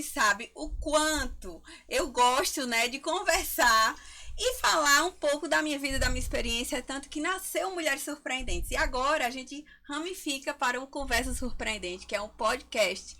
sabe o quanto eu gosto, né, de conversar e falar um pouco da minha vida, da minha experiência, tanto que nasceu Mulheres Surpreendentes. E agora a gente ramifica para um Conversa Surpreendente, que é um podcast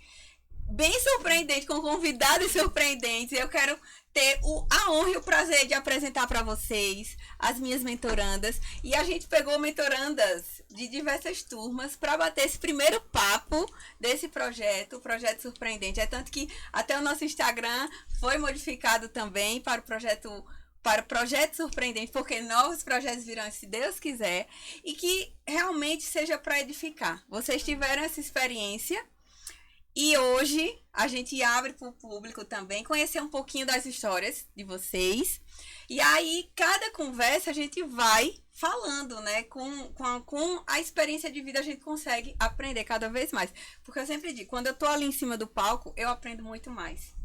bem surpreendente, com convidados surpreendentes. Eu quero ter a honra e o prazer de apresentar para vocês as minhas mentorandas. E a gente pegou mentorandas de diversas turmas para bater esse primeiro papo desse projeto, o Projeto Surpreendente. É tanto que até o nosso Instagram foi modificado também para o projeto surpreendente, porque novos projetos virão, se Deus quiser, e que realmente seja para edificar. Vocês tiveram essa experiência e hoje a gente abre para o público também conhecer um pouquinho das histórias de vocês. E aí, cada conversa a gente vai falando, né? Com a experiência de vida a gente consegue aprender cada vez mais. Porque eu sempre digo, quando eu tô ali em cima do palco, eu aprendo muito mais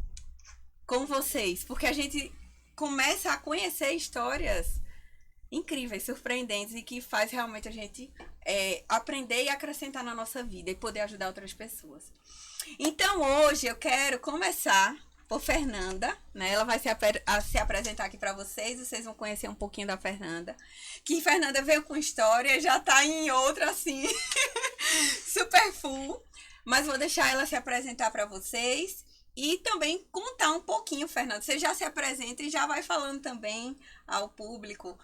com vocês. Porque a gente começa a conhecer histórias incríveis, surpreendentes e que faz realmente a gente aprender e acrescentar na nossa vida e poder ajudar outras pessoas. Então hoje eu quero começar por Fernanda, né? Ela vai se apresentar aqui para vocês vão conhecer um pouquinho da Fernanda. Que Fernanda veio com história, já tá em outra assim, super full. Mas vou deixar ela se apresentar para vocês e também contar um pouquinho, Fernanda. Você já se apresenta e já vai falando também ao público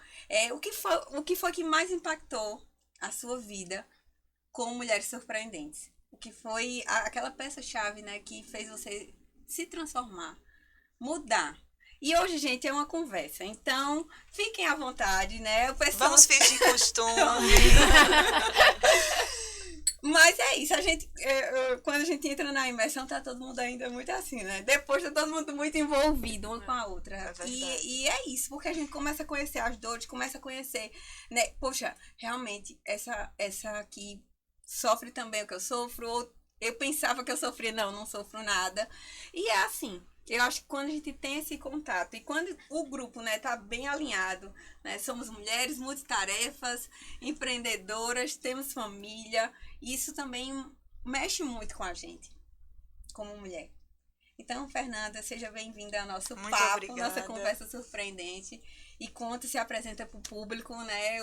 o que foi que mais impactou a sua vida com Mulheres Surpreendentes. O que foi aquela peça-chave, né, que fez você se transformar, mudar. E hoje, gente, é uma conversa. Então, fiquem à vontade, né? Vamos fingir costume. Mas é isso, quando a gente entra na imersão, tá todo mundo ainda muito assim, né? Depois tá todo mundo muito envolvido uma com a outra. E é isso, porque a gente começa a conhecer as dores, começa a conhecer, né? Poxa, realmente, essa aqui sofre também o que eu sofro, ou eu pensava que eu sofria, não sofro nada. E é assim, eu acho que quando a gente tem esse contato e quando o grupo, né, tá bem alinhado, né, somos mulheres multitarefas, empreendedoras, temos família, isso também mexe muito com a gente, como mulher. Então, Fernanda, seja bem-vinda ao nosso Muito papo, obrigada. nossa conversa surpreendente. E conta, se apresenta para o público, né?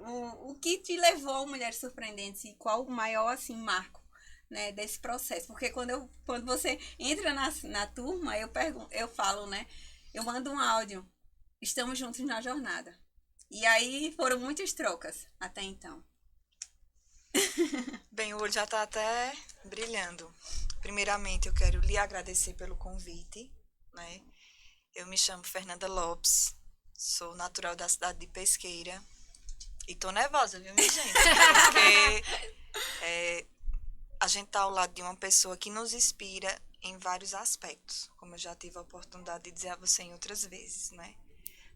O que te levou a Mulheres Surpreendentes e qual o maior, assim, marco, né, desse processo. Porque quando você entra na turma, eu falo, né? Eu mando um áudio. Estamos juntos na jornada. E aí foram muitas trocas até então. Bem, o olho já está até brilhando. Primeiramente, eu quero lhe agradecer pelo convite, né? Eu me chamo Fernanda Lopes, sou natural da cidade de Pesqueira e tô nervosa, viu, minha gente? Porque a gente tá ao lado de uma pessoa que nos inspira em vários aspectos, como eu já tive a oportunidade de dizer a você em outras vezes, né?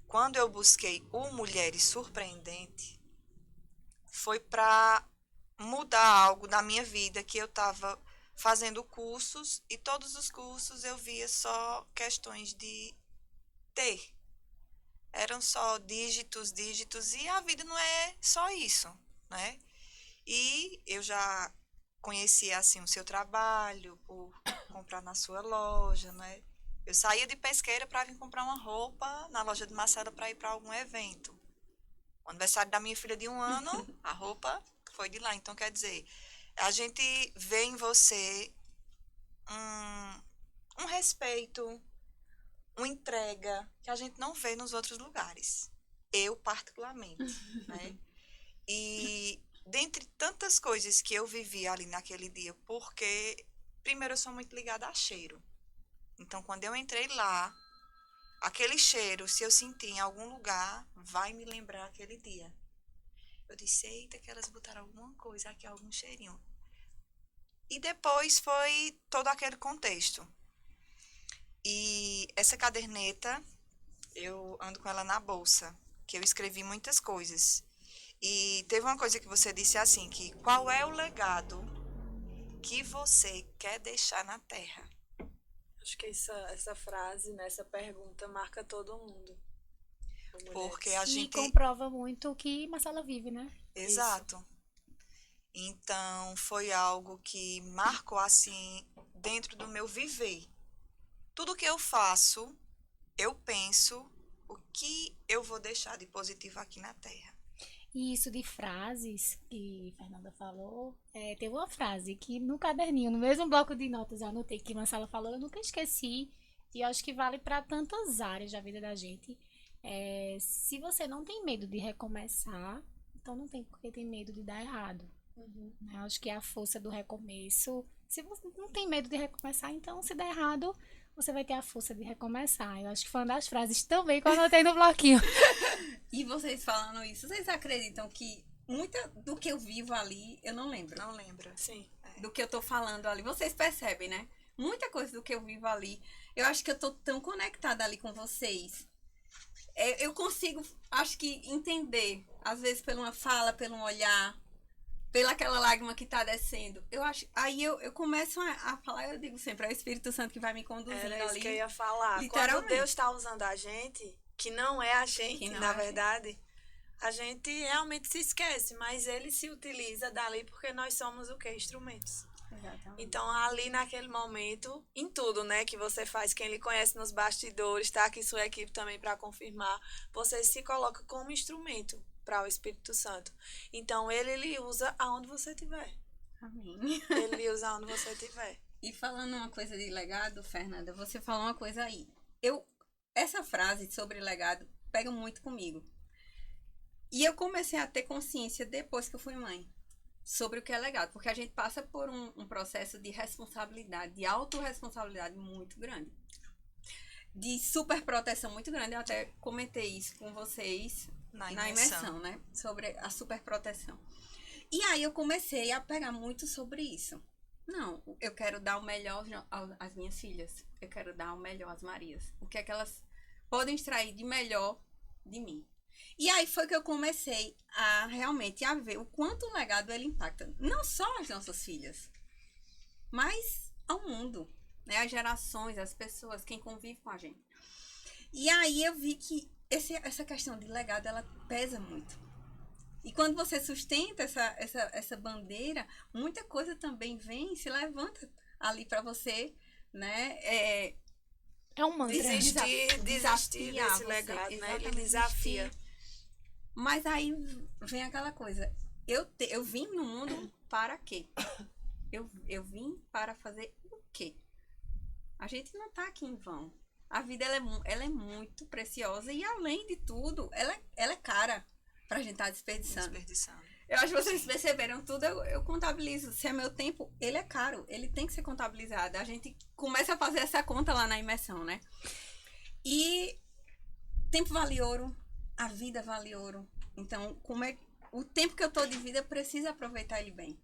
Quando eu busquei o Mulheres Surpreendente, foi para mudar algo na minha vida, que eu estava fazendo cursos e todos os cursos eu via só questões de ter. Eram só dígitos, e a vida não é só isso, né? E eu já conhecia assim o seu trabalho, por comprar na sua loja, né? Eu saía de Pesqueira para vir comprar uma roupa na loja de Marcela para ir para algum evento. O aniversário da minha filha de 1 ano, a roupa foi de lá. Então, quer dizer, a gente vê em você um respeito, uma entrega que a gente não vê nos outros lugares. Eu, particularmente, né? E dentre tantas coisas que eu vivi ali naquele dia, porque, primeiro, eu sou muito ligada a cheiro. Então, quando eu entrei lá, aquele cheiro, se eu sentir em algum lugar, vai me lembrar aquele dia. Eu disse, eita, que elas botaram alguma coisa aqui, algum cheirinho. E depois foi todo aquele contexto. E essa caderneta, eu ando com ela na bolsa, que eu escrevi muitas coisas. E teve uma coisa que você disse assim, que qual é o legado que você quer deixar na Terra? Acho que essa frase, né, essa pergunta marca todo mundo. Porque a gente... E comprova muito o que Marcela vive, né? Exato. Isso. Então, foi algo que marcou, assim, dentro do meu viver, Tudo que eu faço, eu penso o que eu vou deixar de positivo aqui na Terra. E isso de frases que Fernanda falou, teve uma frase que no caderninho, no mesmo bloco de notas, eu anotei que Marcela falou, eu nunca esqueci. E eu acho que vale para tantas áreas da vida da gente. Se você não tem medo de recomeçar, então não tem por que ter medo de dar errado. Né? Eu acho que é a força do recomeço. Se você não tem medo de recomeçar, então se der errado, você vai ter a força de recomeçar. Eu acho que foi uma das frases também que eu anotei no bloquinho. E vocês falando isso, vocês acreditam que muita do que eu vivo ali, eu não lembro. Não lembra? Sim. Do que eu tô falando ali. Vocês percebem, né? Muita coisa do que eu vivo ali. Eu acho que eu tô tão conectada ali com vocês. Eu consigo, acho que, entender. Às vezes, por uma fala, por um olhar, pela aquela lágrima que tá descendo. Eu acho. Aí eu começo a falar, eu digo sempre, é o Espírito Santo que vai me conduzindo Era isso ali. que eu ia falar. Quando Literalmente. Deus está usando a gente, que não é a gente, Que não na é a gente. verdade, a gente realmente se esquece, mas ele se utiliza dali porque nós somos o quê? Instrumentos. Exatamente. Então, ali naquele momento, em tudo, né, que você faz, quem lhe conhece nos bastidores, tá aqui sua equipe também para confirmar, você se coloca como instrumento para o Espírito Santo. Então, ele lhe usa aonde você estiver. Amém. Ele lhe usa aonde você estiver. E falando uma coisa de legado, Fernanda, você falou uma coisa aí. Essa frase sobre legado pega muito comigo. E eu comecei a ter consciência depois que eu fui mãe sobre o que é legado. Porque a gente passa por um processo de responsabilidade, de autorresponsabilidade muito grande. De superproteção muito grande. Eu até comentei isso com vocês na imersão, né? Sobre a superproteção. E aí eu comecei a pegar muito sobre isso. Não, eu quero dar o melhor às minhas filhas. Eu quero dar o melhor às Marias. O que é que elas podem extrair de melhor de mim. E aí foi que eu comecei a realmente a ver o quanto o legado ele impacta não só as nossas filhas, mas ao mundo, né? As gerações, as pessoas, quem convive com a gente. E aí eu vi que essa questão de legado, ela pesa muito. E quando você sustenta essa bandeira, muita coisa também vem e se levanta ali para você, né? É um mantra. Desistir desafiar desse você, legado, né? Ele exatamente, desafia. desistir. Mas aí vem aquela coisa. Eu vim no mundo para quê? Eu vim para fazer o quê? A gente não tá aqui em vão. A vida ela é muito preciosa e, além de tudo, ela é cara pra gente estar desperdiçando. Eu acho que vocês perceberam tudo, eu contabilizo. Se é meu tempo, ele é caro, ele tem que ser contabilizado. A gente começa a fazer essa conta lá na imersão, né? E tempo vale ouro, a vida vale ouro. Então, o tempo que eu tô de vida, eu preciso aproveitar ele bem.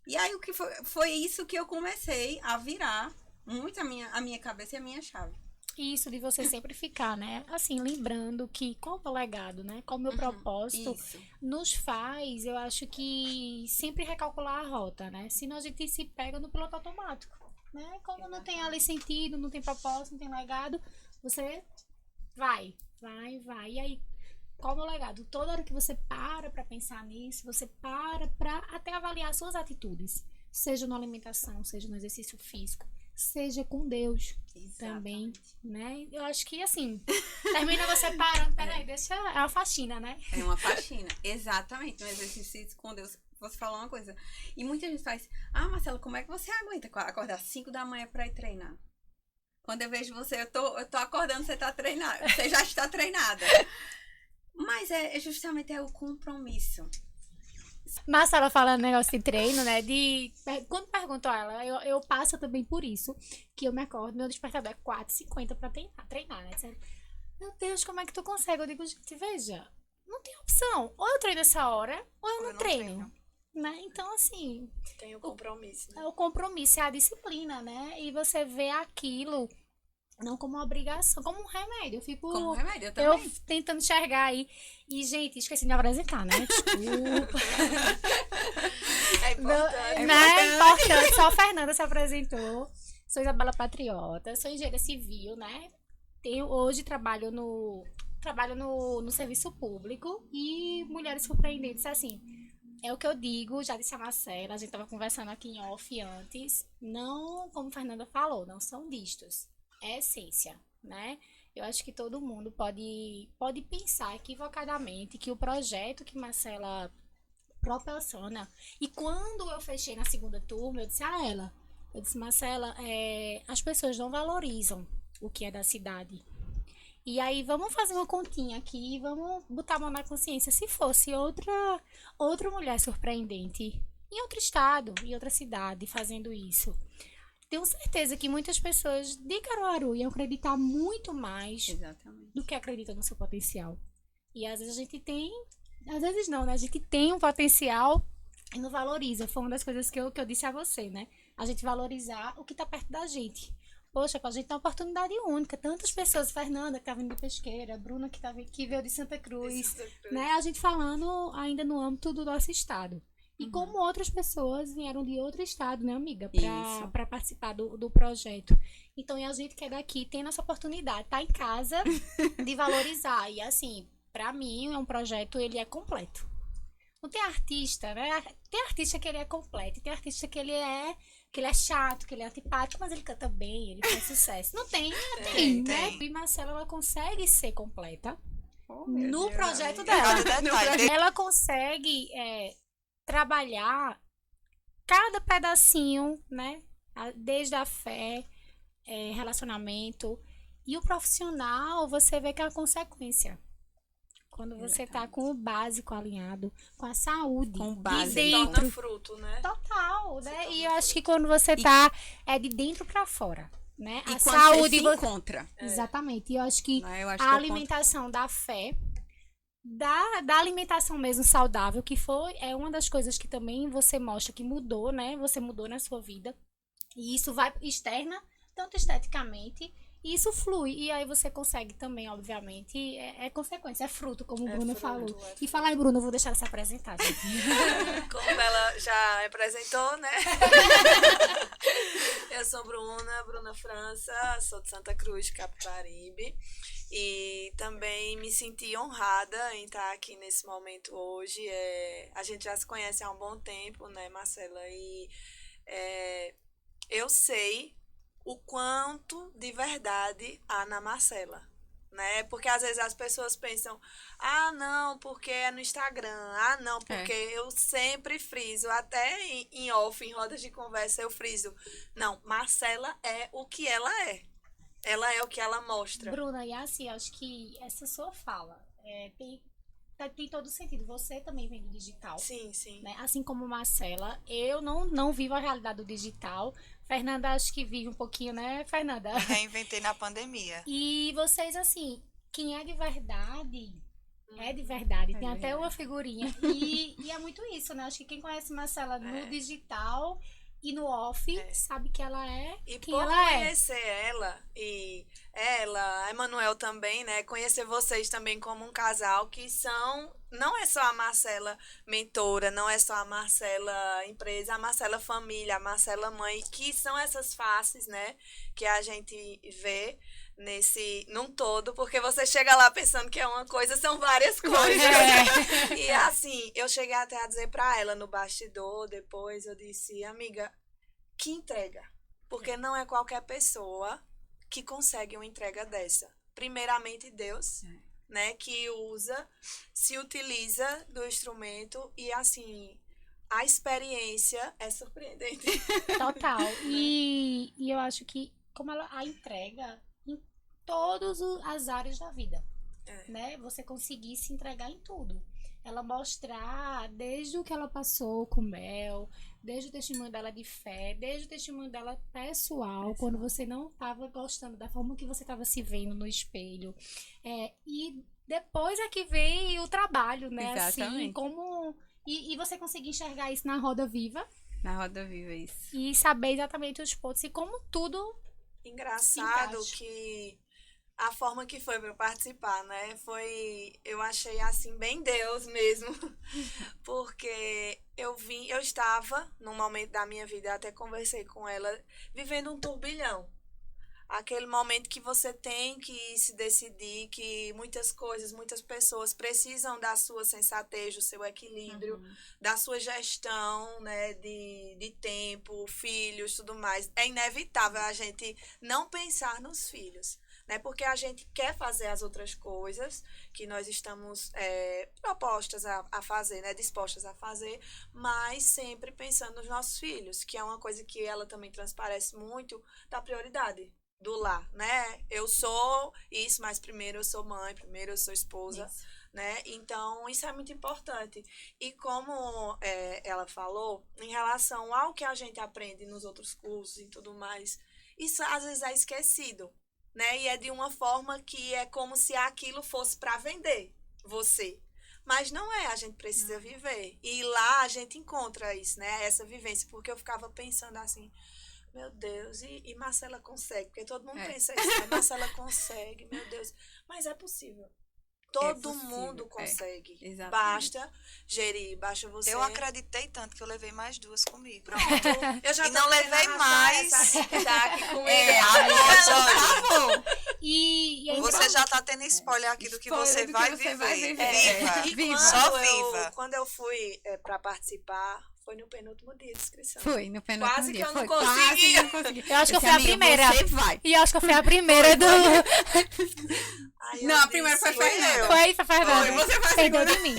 E aí, o que foi isso que eu comecei a virar muito a minha cabeça e a minha chave. Isso de você sempre ficar, né? Assim, lembrando que qual é o legado, né? Qual é o meu propósito Isso. nos faz, eu acho que sempre recalcular a rota, né? Senão a gente se pega no piloto automático, né? Como não tem ali sentido, não tem propósito, não tem legado, você vai. E aí, qual é o meu legado? Toda hora que você para pensar nisso, você para até avaliar suas atitudes. Seja na alimentação, seja no exercício físico, seja com Deus. Também, né? Eu acho que assim, termina você parando, peraí, deixa, é uma faxina, né? É uma faxina, exatamente, um exercício com Deus. Você falou uma coisa, e muita gente faz, Marcela, como é que você aguenta acordar 5 da manhã pra ir treinar? Quando eu vejo você, eu tô acordando, você tá treinada, você já está treinada. Mas justamente o compromisso. Marcela falando negócio de treino, né? Quando pergunto a ela, eu passo também por isso, que eu me acordo, meu despertador é 4h50 pra treinar, né? Sério. Meu Deus, como é que tu consegue? Eu digo, gente, veja, não tem opção. Ou eu treino essa hora, ou eu não treino. Né? Então, assim... Tem o compromisso. Né? O compromisso é a disciplina, né? E você vê aquilo... Não como uma obrigação, como um remédio. Eu fico. Como um remédio, eu também. Eu tentando enxergar aí. E, gente, esqueci de apresentar, né? Desculpa. É importante. É importante. Só a Fernanda se apresentou. Sou Isabela Patriota, sou engenheira civil, né? Hoje trabalho no serviço público e mulheres surpreendentes, assim. É o que eu digo, já disse a Marcela, a gente estava conversando aqui em off antes. Não, como a Fernanda falou, não são vistos. é essência, né? Eu acho que todo mundo pode pensar equivocadamente que o projeto que Marcela proporciona. E quando eu fechei na segunda turma, eu disse a ela, eu disse, Marcela, as pessoas não valorizam o que é da cidade. E aí, vamos fazer uma continha aqui, vamos botar a mão na consciência. Se fosse outra mulher surpreendente, em outro estado, em outra cidade, fazendo isso, tenho certeza que muitas pessoas de Caruaru iam acreditar muito mais Exatamente. do que acreditam no seu potencial. E às vezes a gente tem, às vezes não, né? A gente tem um potencial e não valoriza. Foi uma das coisas que eu disse a você, né? A gente valorizar o que tá perto da gente. Poxa, a gente tem uma oportunidade única. Tantas pessoas, Fernanda, que tá vindo de Pesqueira, Bruna, que veio de Santa Cruz, né? A gente falando ainda no âmbito do nosso estado. E como outras pessoas vieram de outro estado, né, amiga? Pra participar do projeto. Então, e a gente que é daqui tem essa oportunidade, tá em casa, de valorizar. E assim, pra mim, é um projeto, ele é completo. Não tem artista, né? Tem artista que ele é completo, tem artista que ele é chato, que ele é antipático, mas ele canta bem, ele faz sucesso. Não tem, né? E Marcela, ela consegue ser completa no projeto dela. Ela consegue trabalhar cada pedacinho, né? Desde a fé, relacionamento. E o profissional, você vê que é a consequência. Quando você tá com o básico alinhado, com a saúde, Com o de básico. Torna dentro. fruto, né? Total, Se né? torna E eu acho fruto. que quando você tá de dentro pra fora, né? E A quando saúde. você se encontra. Exatamente. E eu acho que Né? Eu acho a que é o alimentação da fé, da alimentação mesmo saudável, que é uma das coisas que também você mostra que mudou, né? Você mudou na sua vida. E isso vai externa, tanto esteticamente, e isso flui. E aí você consegue também, obviamente, é consequência, é fruto, como o Bruno fruto, falou. é E falar em Bruno, eu vou deixar ela se apresentar, gente. Como ela já apresentou, né? Eu sou Bruna França, sou de Santa Cruz, Capibaribe. E também me senti honrada em estar aqui nesse momento hoje. A gente já se conhece há um bom tempo, né, Marcela? E eu sei o quanto de verdade há na Marcela, né? Porque às vezes as pessoas pensam, ah, não, porque é no Instagram, ah, não, porque eu sempre friso, até em off, em rodas de conversa, eu friso. Não, Marcela é o que ela é. Ela é o que ela mostra. Bruna, e assim, acho que essa sua fala tem todo sentido. Você também vem do digital. Sim, sim. Né? Assim como Marcela, eu não vivo a realidade do digital. Fernanda, acho que vive um pouquinho, né, Fernanda? Me reinventei na pandemia. E vocês, assim, quem é de verdade, é de verdade. Tem até uma figurinha. E é muito isso, né? Acho que quem conhece Marcela no digital e no off sabe que ela é E quem por ela é. conhecer ela, e ela, a Emanuel também, né? Conhecer vocês também como um casal que não é só a Marcela mentora, não é só a Marcela empresa, a Marcela família, a Marcela mãe, que são essas faces, né? Que a gente vê num todo, porque você chega lá pensando que é uma coisa, são várias coisas. E assim, eu cheguei até a dizer pra ela no bastidor, depois eu disse, amiga, que entrega. Porque não é qualquer pessoa que consegue uma entrega dessa. Primeiramente Deus, né, que se utiliza do instrumento e assim, a experiência é surpreendente. Total. E eu acho que como a entrega em todas as áreas da vida, né? Você conseguir se entregar em tudo. Ela mostrar desde o que ela passou com Mel, desde o testemunho dela de fé, desde o testemunho dela pessoal, quando você não estava gostando da forma que você estava se vendo no espelho. E depois é que vem o trabalho, né? Exatamente. Assim, como... E você conseguir enxergar isso na roda viva. Na roda viva, isso. E saber exatamente os pontos e como tudo Engraçado se encaixa. que a forma que foi para eu participar, né? Eu achei assim, bem Deus mesmo. Porque eu estava, num momento da minha vida, até conversei com ela, vivendo um turbilhão. Aquele momento que você tem que se decidir, que muitas coisas, muitas pessoas precisam da sua sensatez, do seu equilíbrio, da sua gestão, né, de tempo, filhos, tudo mais. É inevitável a gente não pensar nos filhos, né, porque a gente quer fazer as outras coisas que nós estamos propostas a fazer, né, dispostas a fazer, mas sempre pensando nos nossos filhos, que é uma coisa que ela também transparece muito da prioridade do lar, né? Eu sou isso, mas primeiro eu sou mãe, primeiro eu sou esposa, Isso. né? Então, isso é muito importante. E como ela falou, em relação ao que a gente aprende nos outros cursos e tudo mais, isso às vezes é esquecido, né? E é de uma forma que é como se aquilo fosse para vender você. Mas não é, a gente precisa viver. E lá a gente encontra isso, né? Essa vivência, porque eu ficava pensando assim, meu Deus, e Marcela consegue, porque todo mundo pensa isso, né? Marcela consegue, meu Deus. Mas é possível. Todo possível, mundo consegue. exatamente. Basta gerir, basta você. Eu acreditei tanto que eu levei mais 2 comigo. Pronto. Eu já E não levei mais. Tá aqui comigo. Amiga, Tá bom. E aí, você já tá tendo spoiler aqui do que você vai viver. Viva. E Viva. Só viva. Quando eu fui para participar, foi no penúltimo dia de inscrição. Foi, no penúltimo Quase dia. que eu não Foi, consegui. quase não consegui. eu acho que eu Esse fui a amigo, primeira. Você vai. E eu acho que eu fui a primeira do. Aí eu Não, a primeira foi disse, Fernanda. Foi Fernanda. Foi, você foi a Perdeu segunda. de mim.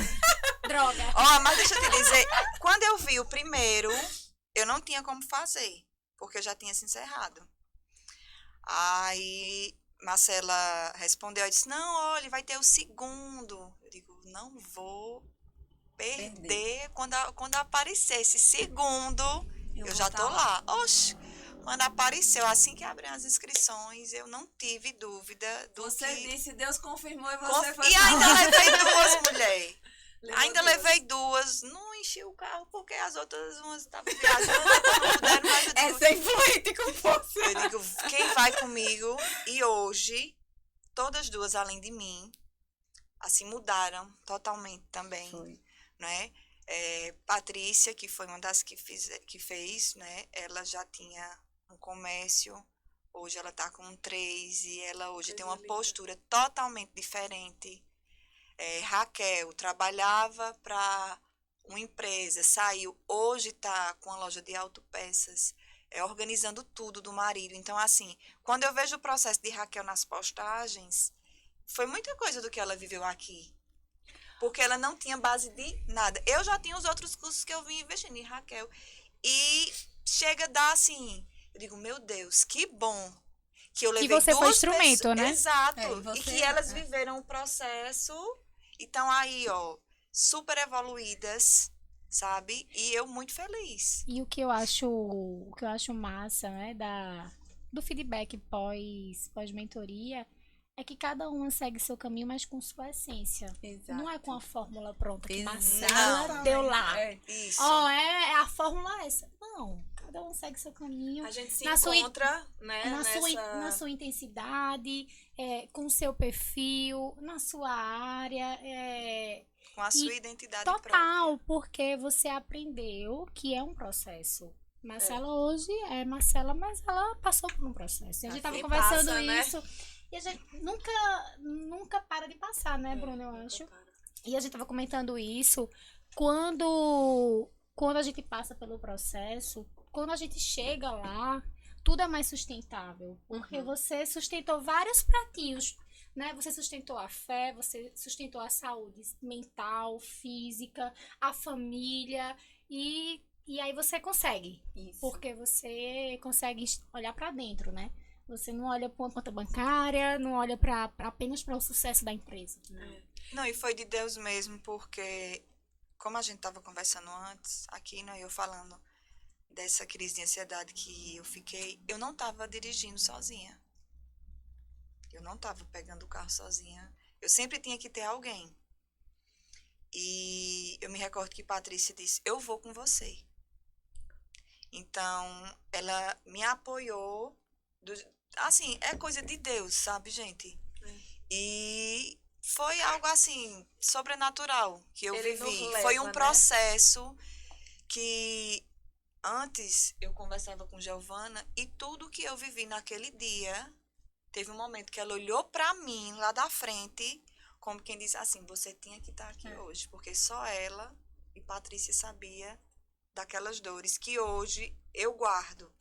Droga. Ó, mas deixa eu te dizer, quando eu vi o primeiro, eu não tinha como fazer, porque eu já tinha se encerrado. Aí Marcela respondeu, eu disse, não, olha, vai ter o segundo. Eu digo, não vou perder quando aparecer esse segundo, eu já tô lá. Oxe, quando apareceu, assim que abriu as inscrições, eu não tive dúvida do Você que... disse, Deus confirmou e você foi. E ainda levei 2, mulher. Levou Ainda duas. levei 2, não enchi o carro porque as outras umas estavam viajando, então não puderam, mas eu digo, Essa é influente com força. eu digo, quem vai comigo? E hoje, todas 2, além de mim, assim, mudaram totalmente também, Foi. né? Patrícia, que foi uma das que fez, né? Ela já tinha um comércio, hoje ela tá com 3 e ela hoje tem uma postura totalmente diferente. Raquel trabalhava para uma empresa, saiu, hoje está com a loja de autopeças, organizando tudo do marido. Então, assim, quando eu vejo o processo de Raquel nas postagens, foi muita coisa do que ela viveu aqui. Porque ela não tinha base de nada. Eu já tinha os outros cursos que eu vim investindo em Raquel. E chega a dar assim, eu digo, meu Deus, que bom que eu levei você foi 2 instrumento, pessoas, né? Exato. E você, E que elas viveram o processo e estão aí, ó, super evoluídas, sabe? E eu muito feliz. E o que eu acho massa, né, do feedback pós-mentoria, é que cada uma segue seu caminho, mas com sua essência. Exato. Não é com a fórmula pronta que Exato. Marcela deu lá. Isso. Ó, a fórmula é essa. Não, cada um segue seu caminho. A gente se Na sua- encontra, né? Na sua intensidade, com o seu perfil, na sua área. Com a sua identidade Total, própria. porque você aprendeu que é um processo. Marcela hoje é Marcela, mas ela passou por um processo. E a gente tava Assim conversando passa, né? isso. E a gente nunca para de passar, né, Bruna, eu acho. E a gente tava comentando isso. Quando a gente passa pelo processo, quando a gente chega lá, tudo é mais sustentável. Porque você sustentou vários pratinhos, né? Você sustentou a fé, você sustentou a saúde mental, física, a família e aí você consegue. Isso. Porque você consegue olhar pra dentro, né? Você não olha para uma conta bancária, não olha apenas para o sucesso da empresa. Não, e foi de Deus mesmo, porque como a gente estava conversando antes, aqui, né, eu falando dessa crise de ansiedade que eu fiquei, eu não estava dirigindo sozinha. Eu não estava pegando o carro sozinha. Eu sempre tinha que ter alguém. E eu me recordo que Patrícia disse, eu vou com você. Então, ela me apoiou. Assim, é coisa de Deus, sabe, gente? E foi algo, assim, sobrenatural que eu Ele vivi. nos leva, Foi um né? processo que antes eu conversava com Giovana e tudo que eu vivi naquele dia, teve um momento que ela olhou para mim lá da frente, como quem diz assim, você tinha que estar aqui hoje, porque só ela e Patrícia sabia daquelas dores que hoje eu guardo.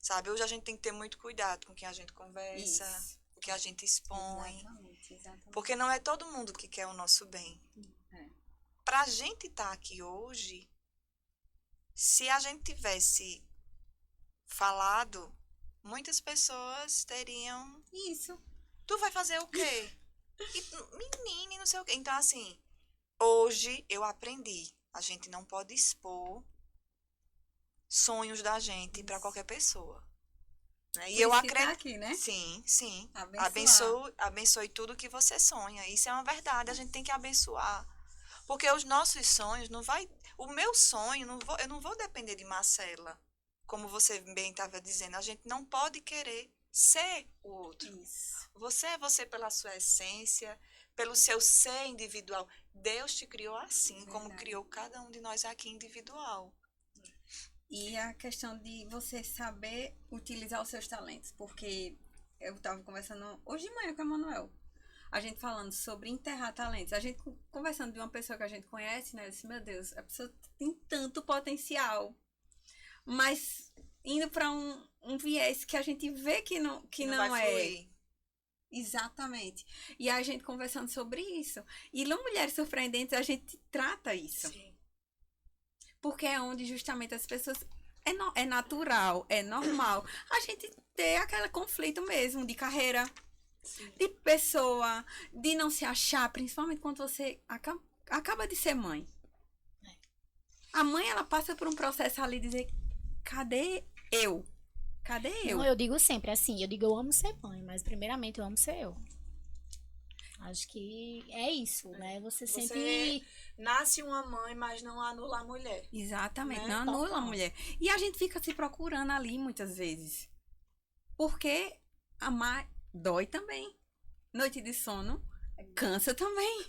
Sabe, hoje a gente tem que ter muito cuidado com quem a gente conversa, Isso. o que a gente expõe, Exatamente. porque não é todo mundo que quer o nosso bem. É. Pra gente estar aqui hoje, se a gente tivesse falado, muitas pessoas teriam, Isso. tu vai fazer o quê? Menina, e não sei o quê. Então, assim, hoje eu aprendi, a gente não pode expor sonhos da gente para qualquer pessoa. Né? E eu acredito. Aqui, né? Sim, sim. Abençoar. Abençoe tudo que você sonha. Isso é uma verdade. A gente tem que abençoar. Porque os nossos sonhos não vai. O meu sonho, eu não vou depender de Marcela. Como você bem estava dizendo, a gente não pode querer ser o outro. Isso. Você é você pela sua essência, pelo seu ser individual. Deus te criou assim, como criou cada um de nós aqui individual. E a questão de você saber utilizar os seus talentos, porque eu estava conversando hoje de manhã com a Manuel, a gente falando sobre enterrar talentos, a gente conversando de uma pessoa que a gente conhece, né, eu disse, meu Deus, a pessoa tem tanto potencial, mas indo para um viés que a gente vê que não vai é. fluir. Exatamente. E a gente conversando sobre isso. E no Mulheres Surpreendentes a gente trata isso. Sim. Porque é onde justamente as pessoas. É natural, é normal a gente ter aquele conflito mesmo de carreira, Sim. de pessoa, de não se achar, principalmente quando você acaba de ser mãe. A mãe, ela passa por um processo ali de dizer: cadê eu? Cadê eu? Não, eu digo sempre assim, eu amo ser mãe, mas primeiramente eu amo ser eu. Acho que é isso, né? Você sempre... nasce uma mãe, mas não anula a mulher. Exatamente, Né? não anula a Total. mulher. E a gente fica se procurando ali muitas vezes. Porque amar dói também. Noite de sono cansa também,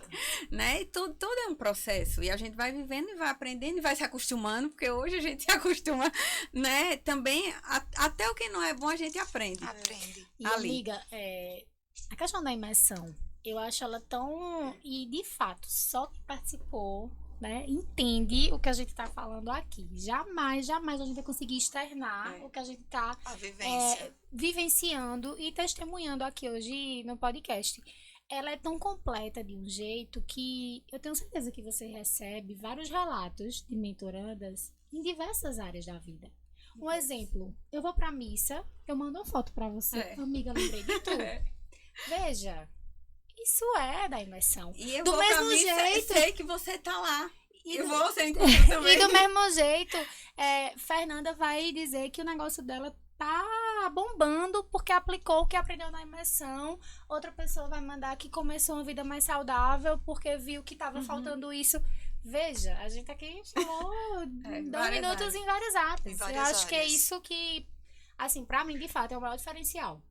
né? E tudo é um processo. E a gente vai vivendo e vai aprendendo e vai se acostumando, porque hoje a gente se acostuma, né? Também, até o que não é bom a gente aprende. Aprende. E, ali. amiga, a questão da imersão, eu acho ela tão... E, de fato, só quem participou, né, entende o que a gente tá falando aqui. Jamais a gente vai conseguir externar o que a gente tá A vivência. vivenciando e testemunhando aqui hoje no podcast. Ela é tão completa de um jeito que eu tenho certeza que você recebe vários relatos de mentorandas em diversas áreas da vida. Um exemplo, eu vou pra missa, eu mando uma foto pra você, amiga, lembrei de tu. Veja, isso é da imersão. E eu do vou mesmo pra missa, jeito, sei que você tá lá. E eu do- vou, você encontra também. e do mesmo jeito, Fernanda vai dizer que o negócio dela tá bombando porque aplicou o que aprendeu na imersão. Outra pessoa vai mandar que começou uma vida mais saudável porque viu que tava faltando isso. Veja, a gente aqui falou 2 várias minutos áreas. em várias áreas. Em várias Eu acho que é áreas. isso que, assim, pra mim, de fato, é o maior diferencial.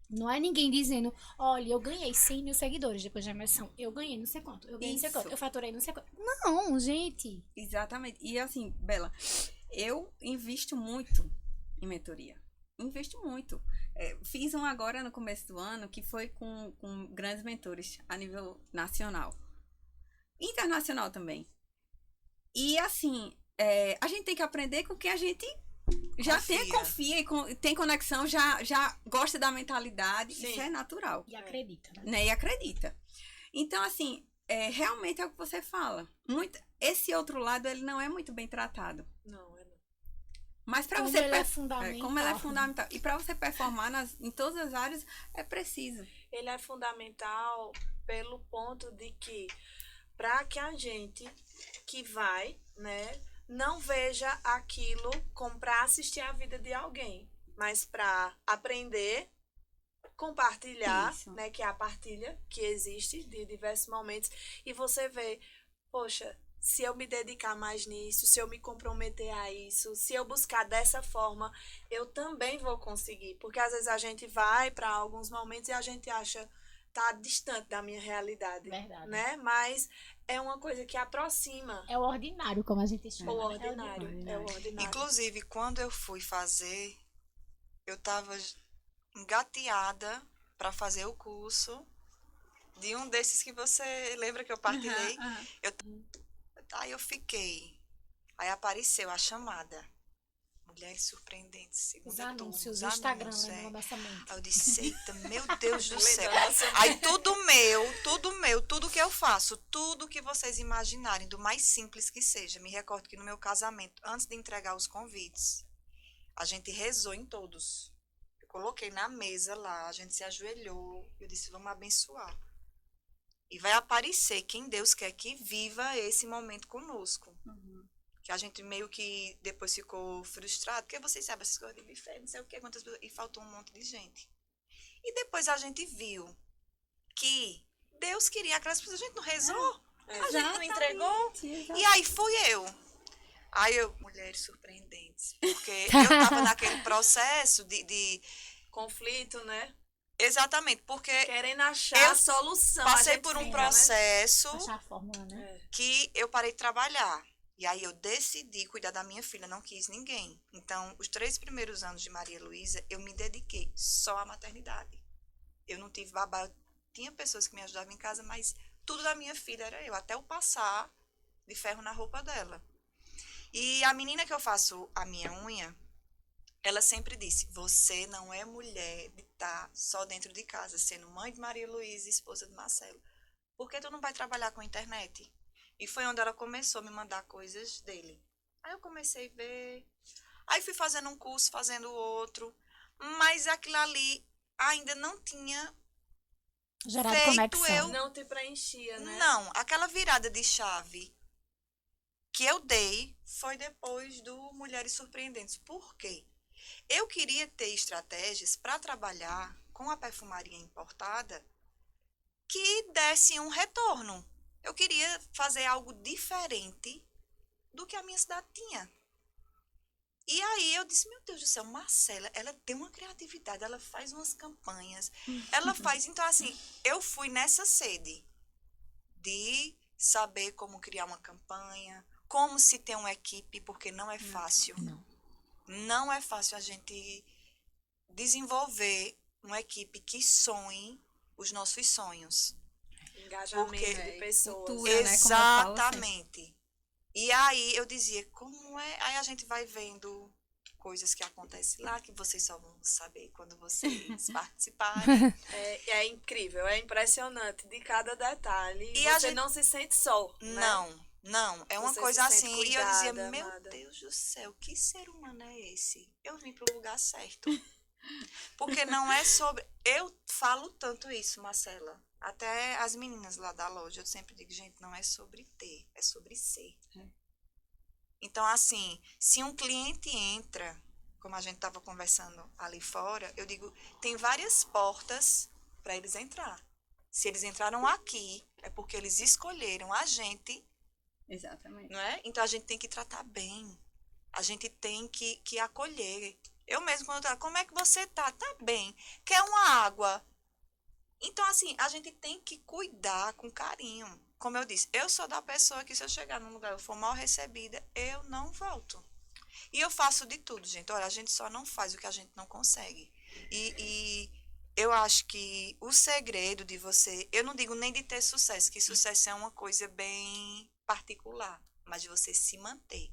Não é ninguém dizendo, olha, eu ganhei 100 mil seguidores depois da imersão. Eu ganhei não sei quanto. Eu ganhei não sei Isso. quanto. Eu faturei não sei quanto. Não, gente. Exatamente. E assim, Bela, eu invisto muito em mentoria. Invisto muito. Fiz um agora no começo do ano que foi com grandes mentores a nível nacional. Internacional também. E assim, a gente tem que aprender com quem a gente já confia e tem conexão, já gosta da mentalidade. Sim. Isso é natural. E acredita, né? Né? E acredita. Então, assim, realmente é o que você fala. Esse outro lado, ele não é muito bem tratado. Não. Mas para Como você ele é fundamental. como ele é fundamental. E para você performar em todas as áreas, é preciso. Ele é fundamental pelo ponto de que, para que a gente que vai, né, não veja aquilo como para assistir a vida de alguém, mas para aprender, compartilhar, Isso. né, que é a partilha que existe de diversos momentos, e você vê, poxa, se eu me dedicar mais nisso, se eu me comprometer a isso, se eu buscar dessa forma, eu também vou conseguir. Porque às vezes a gente vai para alguns momentos e a gente acha tá distante da minha realidade, Verdade. né? Mas é uma coisa que aproxima. É o ordinário, como a gente chama. O né? ordinário. É o ordinário. Inclusive, quando eu fui fazer, eu tava engateada para fazer o curso de um desses que você lembra que eu partilhei. Aí eu fiquei. Aí apareceu a chamada. Mulheres Surpreendentes, Os segunda turma. anúncios, Os o Instagram, anúncios, lembra nossa mente. Aí eu disse, eita, meu Deus do céu. Lembra nossa Aí tudo que eu faço, tudo que vocês imaginarem, do mais simples que seja. Me recordo que no meu casamento, antes de entregar os convites, a gente rezou em todos. Eu coloquei na mesa lá, a gente se ajoelhou, eu disse, vamos abençoar. E vai aparecer quem Deus quer que viva esse momento conosco. Que a gente meio que depois ficou frustrado, porque vocês sabem essas coisas de buffet, não sei o que, quantas pessoas, e faltou um monte de gente. E depois a gente viu que Deus queria aquelas pessoas, a gente não rezou, a gente não entregou. E aí fui eu. Aí eu, mulheres surpreendentes, porque eu tava naquele processo de conflito, né? exatamente, porque Querendo achar eu a solução. passei a gente por um fica, processo Achar a fórmula, né? Né? que eu parei de trabalhar. E aí eu decidi cuidar da minha filha, não quis ninguém. Então, os 3 primeiros anos de Maria Luísa, eu me dediquei só à maternidade. Eu não tive babá, eu tinha pessoas que me ajudavam em casa, mas tudo da minha filha era eu, até eu passar de ferro na roupa dela. E a menina que eu faço a minha unha, ela sempre disse, você não é mulher de estar só dentro de casa, sendo mãe de Maria Luísa e esposa de Marcelo. Por que tu não vai trabalhar com a internet? E foi onde ela começou a me mandar coisas dele. Aí eu comecei a ver. Aí fui fazendo um curso, fazendo outro. Mas aquilo ali ainda não tinha Gerar feito conexão. eu. Não te preenchia, né? Não, aquela virada de chave que eu dei foi depois do Mulheres Surpreendentes. Por quê? Eu queria ter estratégias para trabalhar com a perfumaria importada que desse um retorno. Eu queria fazer algo diferente do que a minha cidade tinha. E aí eu disse, meu Deus do céu, Marcela, ela tem uma criatividade, ela faz umas campanhas, ela faz... Então, assim, eu fui nessa sede de saber como criar uma campanha, como se ter uma equipe, porque não é fácil. Não é fácil a gente desenvolver uma equipe que sonhe os nossos sonhos. Engajamento Porque de pessoas. cultura, né, como eu falo exatamente. E aí eu dizia, como é? Aí a gente vai vendo coisas que acontecem lá, que vocês só vão saber quando vocês participarem. É incrível, é impressionante de cada detalhe. E Você a gente- não se sente só. Né? Não, é uma Você coisa se sente assim. E eu dizia, cuidada, meu amada. Deus do céu, que ser humano é esse? Eu vim pro lugar certo. Porque não é sobre... Eu falo tanto isso, Marcela. Até as meninas lá da loja, eu sempre digo, gente, não é sobre ter, é sobre ser. Então, assim, se um cliente entra, como a gente estava conversando ali fora, eu digo, tem várias portas para eles entrar. Se eles entraram aqui, é porque eles escolheram a gente, Exatamente. não é? Então, a gente tem que tratar bem. A gente tem que acolher. Eu mesmo, quando eu tava, como é que você tá? Tá bem. Quer uma água? Então, assim, a gente tem que cuidar com carinho. Como eu disse, eu sou da pessoa que se eu chegar num lugar e eu for mal recebida, eu não volto. E eu faço de tudo, gente. Olha, a gente só não faz o que a gente não consegue. E eu acho que o segredo de você... Eu não digo nem de ter sucesso, que sucesso é uma coisa bem particular. Mas de você se manter.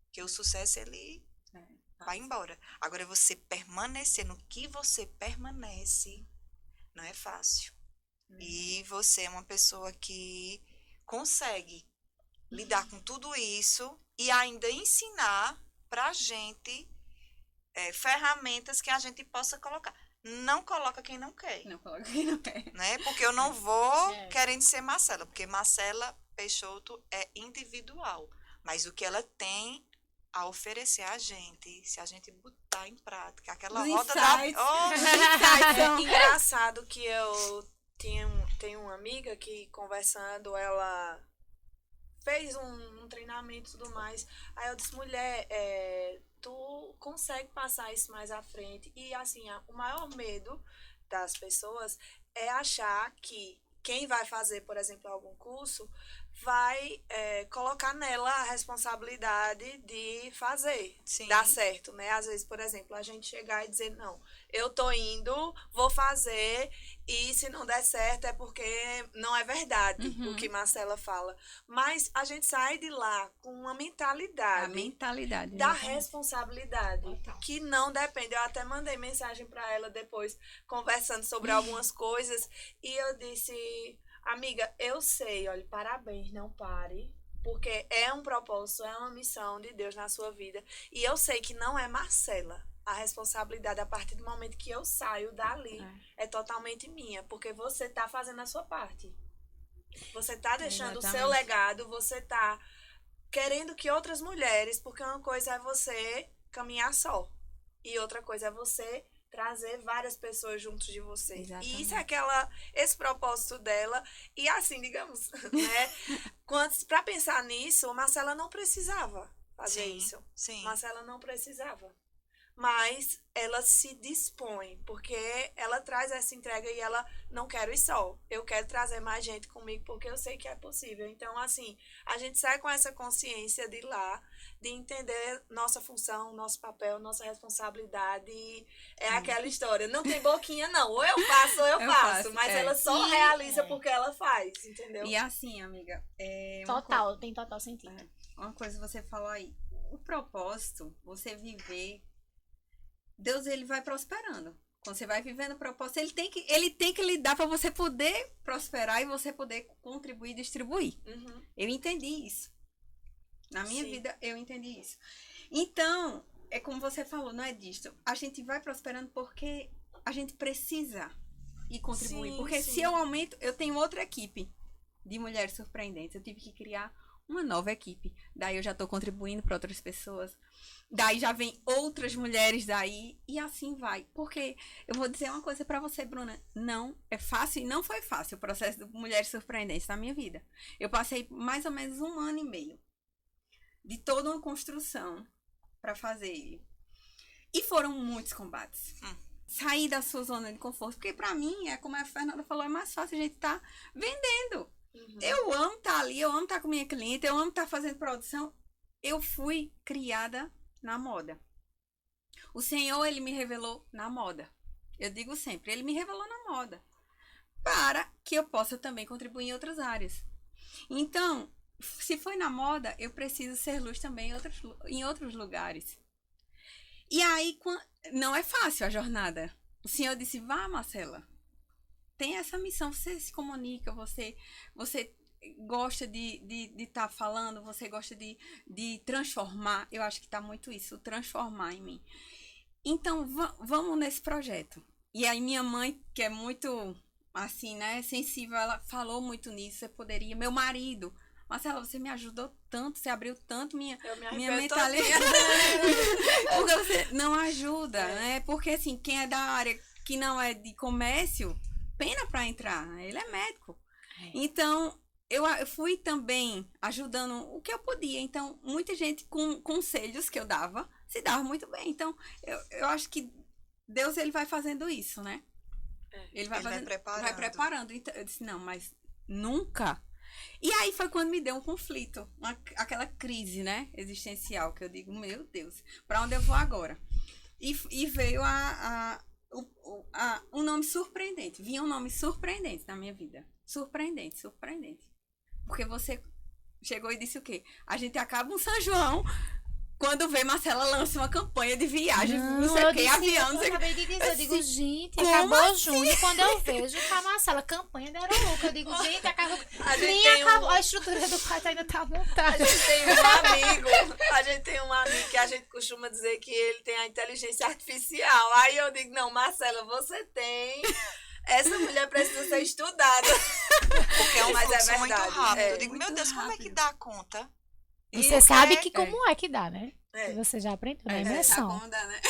Porque o sucesso, ele vai embora. Agora, você permanecer no que você permanece... Não é fácil. E você é uma pessoa que consegue lidar com tudo isso e ainda ensinar pra gente ferramentas que a gente possa colocar. Não coloca quem não quer, Não coloquei, não é. né? Porque eu não vou querendo ser Marcela, porque Marcela Peixoto é individual. Mas o que ela tem a oferecer a gente, se a gente botar em prática, aquela Os roda insights. da... Oh, É engraçado que eu tenho uma amiga que, conversando, ela fez um treinamento e tudo mais. Aí eu disse, mulher, tu consegue passar isso mais à frente? E, assim, o maior medo das pessoas é achar que quem vai fazer, por exemplo, algum curso, vai colocar nela a responsabilidade de fazer, Sim. dar certo, né? Às vezes, por exemplo, a gente chegar e dizer, não, eu tô indo, vou fazer, e se não der certo é porque não é verdade o que Marcela fala. Mas a gente sai de lá com uma A mentalidade mentalidade. da exatamente. responsabilidade, Total. que não depende. Eu até mandei mensagem para ela depois, conversando sobre algumas coisas, e eu disse, amiga, eu sei, olha, parabéns, não pare, porque é um propósito, é uma missão de Deus na sua vida, e eu sei que não é Marcela. A responsabilidade, a partir do momento que eu saio dali, é totalmente minha, porque você tá fazendo a sua parte. Você tá deixando o seu Exatamente. legado, você tá querendo que outras mulheres, porque uma coisa é você caminhar só, e outra coisa é você trazer várias pessoas juntos de você. Exatamente. E isso é esse propósito dela. E assim, digamos, né? Para pensar nisso, Marcela não precisava fazer Sim, isso. sim. Marcela não precisava. Mas ela se dispõe, porque ela traz essa entrega e ela não quero ir só. Eu quero trazer mais gente comigo, porque eu sei que é possível. Então, assim, a gente sai com essa consciência de lá, de entender nossa função, nosso papel, nossa responsabilidade. E é aquela história, não tem boquinha não, ou eu faço ou eu faço, mas ela só realiza porque ela faz, entendeu? E assim, amiga, Total, tem total sentido. uma coisa você falou aí, o propósito, você viver, Deus, ele vai prosperando. Quando você vai vivendo o propósito, ele tem que lhe dar para você poder prosperar e você poder contribuir e distribuir. Uhum. Eu entendi isso. Na minha Sim. vida, eu entendi isso. Então, é como você falou, não é disto. A gente vai prosperando porque a gente precisa ir contribuir. Sim, porque sim. se eu aumento, eu tenho outra equipe de mulheres surpreendentes. Eu tive que criar uma nova equipe. Daí eu já estou contribuindo para outras pessoas. Daí já vem outras mulheres daí e assim vai. Porque eu vou dizer uma coisa para você, Bruna. Não é fácil e não foi fácil o processo de Mulheres Surpreendentes na minha vida. Eu passei mais ou menos 1 ano e meio de toda uma construção para fazer ele. E foram muitos combates. Sair da sua zona de conforto. Porque para mim, como a Fernanda falou, é mais fácil a gente estar vendendo. Uhum. Eu amo estar ali, eu amo estar com minha cliente, eu amo estar fazendo produção. Eu fui criada na moda. O Senhor, ele me revelou na moda. Eu digo sempre, ele me revelou na moda. Para que eu possa também contribuir em outras áreas. Então, se foi na moda, eu preciso ser luz também em outros lugares. E aí, não é fácil a jornada. O Senhor disse, vá, Marcela. Tem essa missão, você se comunica, você gosta de estar falando, você gosta de transformar. Eu acho que está muito isso, transformar em mim. Então, vamos nesse projeto. E aí minha mãe, que é muito, assim, né, sensível, ela falou muito nisso, você poderia. Meu marido, Marcela, você me ajudou tanto, você abriu tanto minha mentalidade. Porque você não ajuda, né? Porque, assim, quem é da área que não é de comércio, pena para entrar, né? Ele é médico. Então, eu fui também ajudando o que eu podia. Então, muita gente com conselhos que eu dava, se dava muito bem. Então, eu acho que Deus, ele vai fazendo isso, né? Ele vai preparando. Então, eu disse, não, mas nunca. E aí foi quando me deu um conflito, aquela crise, né, existencial, que eu digo, meu Deus, para onde eu vou agora? E veio um nome surpreendente, vinha um nome surpreendente na minha vida, surpreendente. Porque você chegou e disse o quê? A gente acaba um São João, quando vê Marcela lança uma campanha de viagem, não sei o que, avião, não sei o que. Eu acabei de dizer, eu digo, gente, como acabou assim? junho, quando eu vejo que a Marcela, campanha da Aerolouca, eu digo, gente, acabou, A gente nem tem acabou, a estrutura do quarto ainda tá montada. A gente tem um amigo que a gente costuma dizer que ele tem a inteligência artificial. Aí eu digo, não, Marcela, você tem. Essa mulher precisa ser estudada. Porque é um Mas é fluxo muito verdade, rápido. é. Eu digo, meu Deus, como é que dá conta? Você sabe que como é que dá, né? É. Você já aprendeu na Tá imersão. como dá, né?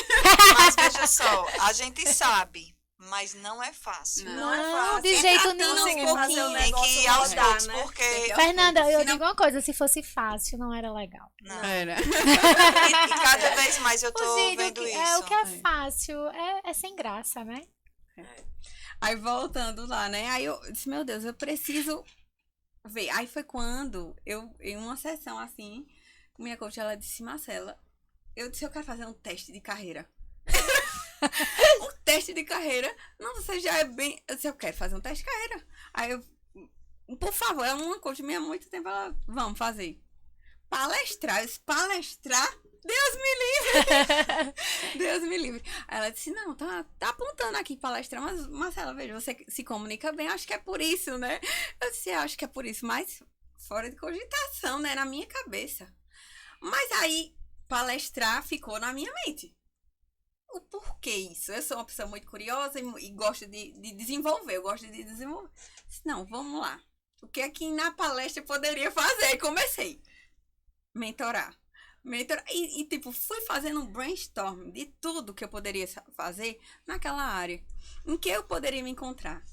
Mas veja só, a gente sabe, mas não é fácil. Não é Não, fácil. de jeito Não conseguir nenhum. fazer o Tem que negócio ir aos rodar, poucos, né? porque... Tem que- Fernanda, eu Senão- digo uma coisa, se fosse fácil, não era legal. Não. Era. E cada vez mais eu tô Gente, vendo isso. o que é fácil é sem graça, né? Aí voltando lá, né? Aí eu disse, meu Deus, eu preciso ver. Aí foi quando eu, em uma sessão assim, minha coach, ela disse, Marcela, eu disse, eu quero fazer um teste de carreira. Um teste de carreira? Não, você já é bem... Eu disse, eu quero fazer um teste de carreira. Aí eu, por favor, é uma coach minha há muito tempo, ela, vamos fazer. Palestrar, eu disse, palestrar? Deus me livre! Deus me livre. Aí ela disse, não, tá apontando aqui palestrar, mas Marcela, veja, você se comunica bem, acho que é por isso, né? Eu disse, acho que é por isso, mas fora de cogitação, né? Na minha cabeça. Mas aí, palestrar ficou na minha mente. O porquê isso? Eu sou uma pessoa muito curiosa e gosto de desenvolver, eu gosto de desenvolver. Eu disse, não, vamos lá. O que é que na palestra eu poderia fazer? E comecei. Mentorar. E, tipo, fui fazendo um brainstorm de tudo que eu poderia fazer naquela área. Em que eu poderia me encontrar.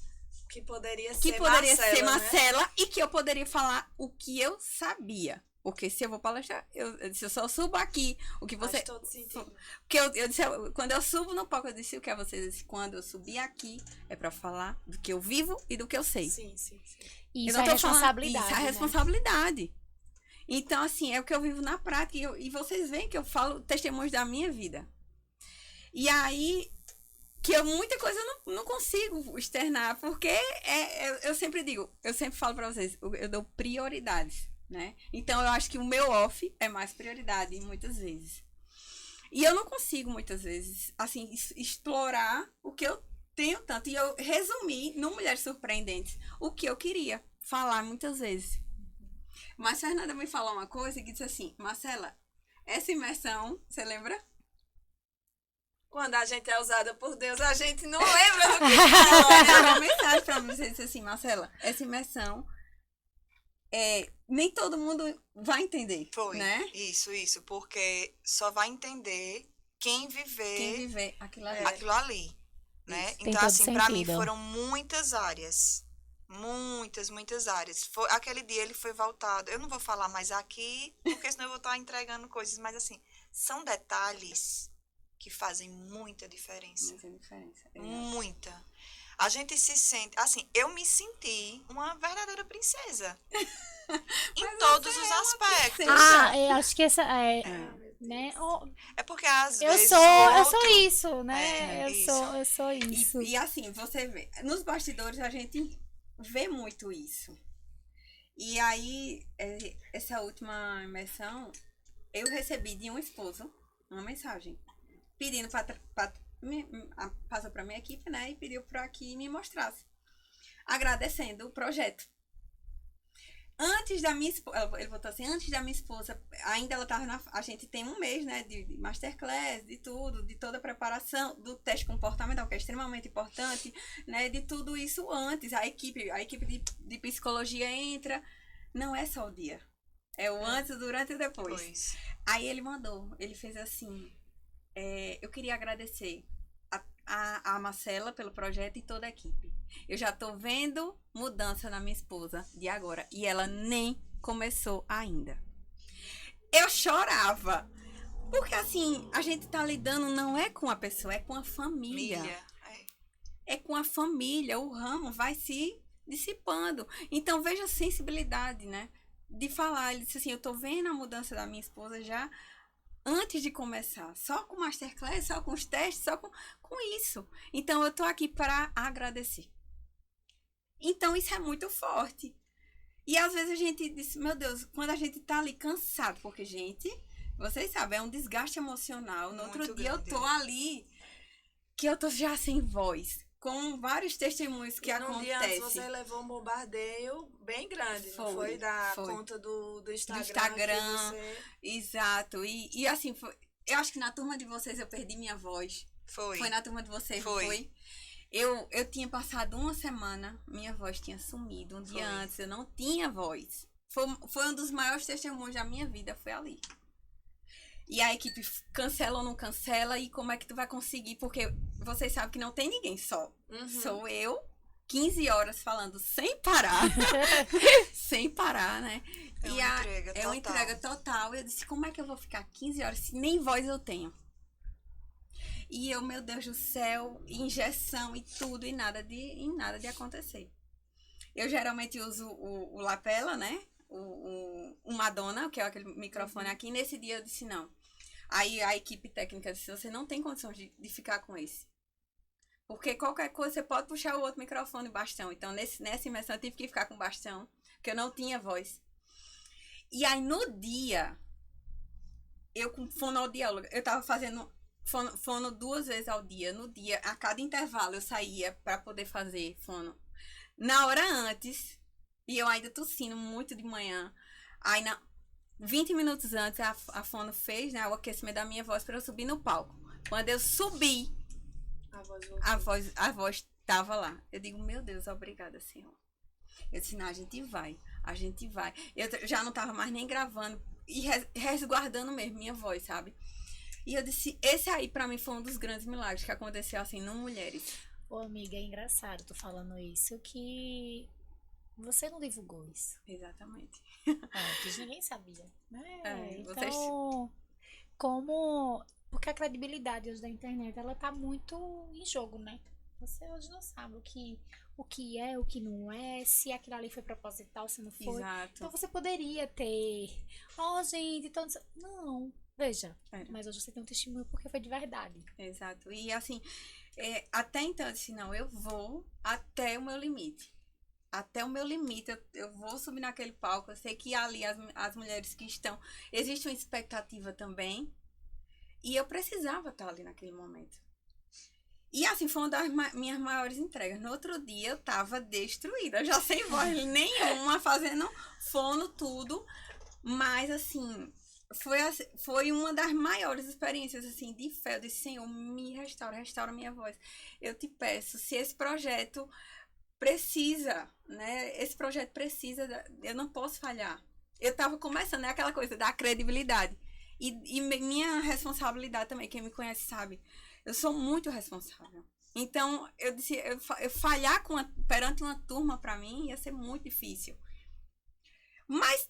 Que poderia Que ser poderia Marcela, ser né? Marcela e que eu poderia falar o que eu sabia. Porque se eu vou palestrar, eu disse, eu só subo aqui. O que você. Faz todo sentido. Porque eu disse, quando eu subo no palco, eu disse o que a vocês disse, quando eu subir aqui, é pra falar do que eu vivo e do que eu sei. Sim. Isso Eu não é tô falando- responsabilidade. Isso é né? responsabilidade. Então, assim, é o que eu vivo na prática. E vocês veem que eu falo testemunhos da minha vida. E aí, que eu muita coisa eu não consigo externar, porque eu sempre digo, eu sempre falo pra vocês, eu dou prioridades, né? Então, eu acho que o meu off é mais prioridade, muitas vezes. E eu não consigo, muitas vezes, assim, explorar o que eu tenho tanto. E eu resumi no Mulheres Surpreendentes o que eu queria falar muitas vezes. Mas Fernanda me falou uma coisa que disse assim, Marcela, essa imersão, você lembra? Quando a gente é usada por Deus, a gente não lembra do que Ela falou. mandou uma mensagem pra mim, você disse assim, Marcela, essa imersão, nem todo mundo vai entender, Foi. né? Isso, porque só vai entender quem viver Quem viver aquilo ali. aquilo ali, né? Tem Então, todo assim, pra mim sentido. foram muitas áreas. Muitas áreas. Aquele dia ele foi voltado. Eu não vou falar mais aqui, porque senão eu vou estar entregando coisas, mas assim, são detalhes que fazem muita diferença. Muita diferença. Muita. A gente se sente, assim, eu me senti uma verdadeira princesa. Em todos os aspectos. Ah, eu acho que essa é, né? É porque às Eu vezes sou o outro- isso, né? É, eu sou isso. E assim, você vê, nos bastidores a gente vê muito isso. E aí, essa última imersão, eu recebi de um esposo uma mensagem pedindo passou para minha equipe, né? E pediu para que me mostrasse, agradecendo o projeto. Antes da minha esposa, ele botou assim, antes da minha esposa, ainda ela tava a gente tem um mês, né, de masterclass, de tudo, de toda a preparação, do teste comportamental, que é extremamente importante, né, de tudo isso antes, a equipe de psicologia entra, não é só o dia, é o antes, o durante e o depois. Pois. Aí ele fez assim, eu queria agradecer a Marcela pelo projeto e toda a equipe. Eu já tô vendo mudança na minha esposa de agora. E ela nem começou ainda. Eu chorava. Porque assim, a gente tá lidando não é com a pessoa, é com a família. Milha. É com a família. O ramo vai se dissipando. Então veja a sensibilidade, né? De falar. Ele disse assim, eu tô vendo a mudança da minha esposa já antes de começar, só com masterclass, só com os testes, só com isso. Então, eu tô aqui para agradecer. Então, isso é muito forte. E, às vezes, a gente diz, meu Deus, quando a gente tá ali cansado, porque, gente, vocês sabem, é um desgaste emocional. No Muito outro dia, grande. eu tô ali, que eu tô já sem voz, com vários testemunhos que Num dia antes acontecem. você levou um bombardeio bem grande, não Foi, foi? Da foi. conta do Instagram. Do Instagram. que você- Exato. E assim, eu acho que na turma de vocês eu perdi minha voz. Foi. Foi na turma de vocês, não Foi. foi? Eu tinha passado uma semana, minha voz tinha sumido. Um dia Foi. antes eu não tinha voz. Foi um dos maiores testemunhos da minha vida, foi ali. E a equipe cancela ou não cancela, e como é que tu vai conseguir? Porque vocês sabem que não tem ninguém só. Uhum. Sou eu, 15 horas falando sem parar. Sem parar, né? É uma entrega É uma total. entrega total. Eu disse, como é que eu vou ficar 15 horas se nem voz eu tenho? E eu, meu Deus do céu, injeção e tudo, e nada de acontecer. Eu geralmente uso o lapela, né? O Madonna, que é aquele microfone aqui. Nesse dia eu disse não. Aí a equipe técnica disse, você não tem condições de ficar com esse. Porque qualquer coisa você pode puxar o outro microfone e bastão. Então nessa imersão eu tive que ficar com bastão, porque eu não tinha voz. E aí no dia, eu com fonoaudióloga, eu tava fazendo fono 2 vezes ao dia. No dia, a cada intervalo eu saía para poder fazer fono. Na hora antes, e eu ainda tossindo muito de manhã, aí 20 minutos antes a fono fez, né, o aquecimento da minha voz para eu subir no palco. Quando eu subi, a voz tava lá. Eu digo, meu Deus, obrigada, Senhor. Eu disse, não, a gente vai. Eu já não tava mais nem gravando e resguardando mesmo minha voz, sabe? E eu disse, esse aí pra mim foi um dos grandes milagres que aconteceu assim, no Mulheres. Ô, amiga, é engraçado tu falando isso, que você não divulgou isso. Exatamente. Antes ninguém sabia, né? Então, vocês... porque a credibilidade hoje da internet, ela tá muito em jogo, né? Você hoje não sabe o que é, o que não é, se aquilo ali foi proposital, se não foi. Exato. Então você poderia ter, gente, então... Não, veja, mas hoje você tem um testemunho porque foi de verdade. Exato. E assim, até então eu disse, não, eu vou até o meu limite. Até o meu limite, eu vou subir naquele palco. Eu sei que ali as mulheres que estão, existe uma expectativa também. E eu precisava estar ali naquele momento. E assim, foi uma das minhas maiores entregas. No outro dia eu tava destruída, já sem voz nenhuma, fazendo fono, tudo. Mas assim, foi uma das maiores experiências assim, de fé. Eu disse, Senhor, me restaura minha voz. Eu te peço, se esse projeto precisa, né? Esse projeto precisa, eu não posso falhar. Eu tava começando, né? Aquela coisa da credibilidade. E minha responsabilidade também, quem me conhece sabe, eu sou muito responsável. Então, eu disse, eu falhar perante uma turma, pra mim, ia ser muito difícil. Mas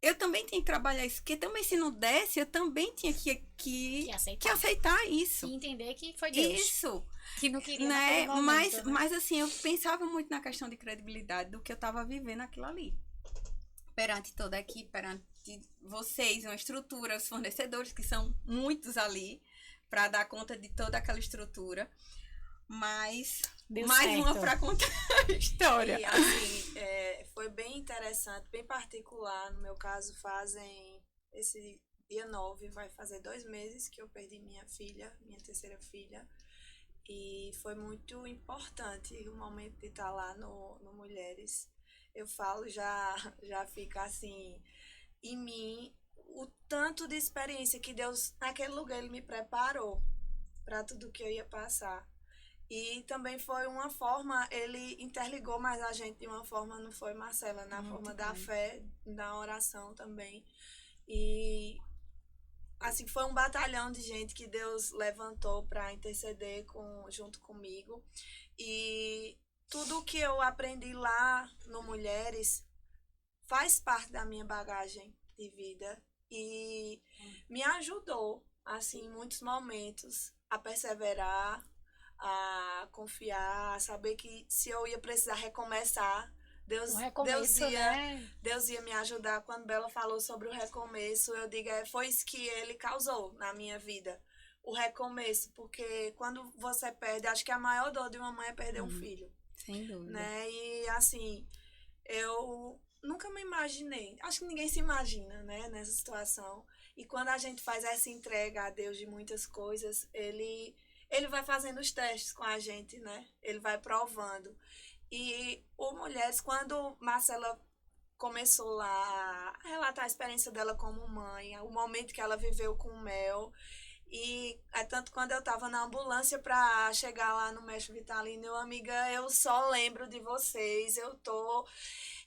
eu também tinha que trabalhar isso, porque também se não desse, eu também tinha que aceitar isso. E entender que foi Deus. Isso. Que não queria né? Momento, né? Mas assim, eu pensava muito na questão de credibilidade do que eu estava vivendo aquilo ali. Perante toda a equipe, perante vocês, uma estrutura, os fornecedores, que são muitos ali, para dar conta de toda aquela estrutura. Mas Deu mais certo. uma para contar a história. E assim, foi bem interessante, bem particular. No meu caso, esse dia 9, vai fazer 2 meses que eu perdi minha filha, minha terceira filha. E foi muito importante o momento de estar lá no Mulheres. Eu falo, já fica assim, em mim, o tanto de experiência que Deus, naquele lugar, Ele me preparou para tudo que eu ia passar. E também foi uma forma, Ele interligou mais a gente de uma forma, não foi, Marcela? Na forma da fé, da oração também. E assim, foi um batalhão de gente que Deus levantou para interceder junto comigo. E tudo que eu aprendi lá no Mulheres faz parte da minha bagagem de vida e me ajudou, assim, em muitos momentos, a perseverar, a confiar, a saber que se eu ia precisar recomeçar, Deus ia me ajudar. Quando Bela falou sobre o recomeço, eu digo, foi isso que Ele causou na minha vida. O recomeço, porque quando você perde, acho que a maior dor de uma mãe é perder um filho. Sem dúvida. Né? E assim, eu nunca me imaginei, acho que ninguém se imagina, né, nessa situação. E quando a gente faz essa entrega a Deus de muitas coisas, Ele vai fazendo os testes com a gente, né? Ele vai provando. E o Mulheres, quando Marcela começou lá a relatar a experiência dela como mãe, o momento que ela viveu com o Mel, e tanto quando eu estava na ambulância para chegar lá no Mestre Vitalino, amiga, eu só lembro de vocês,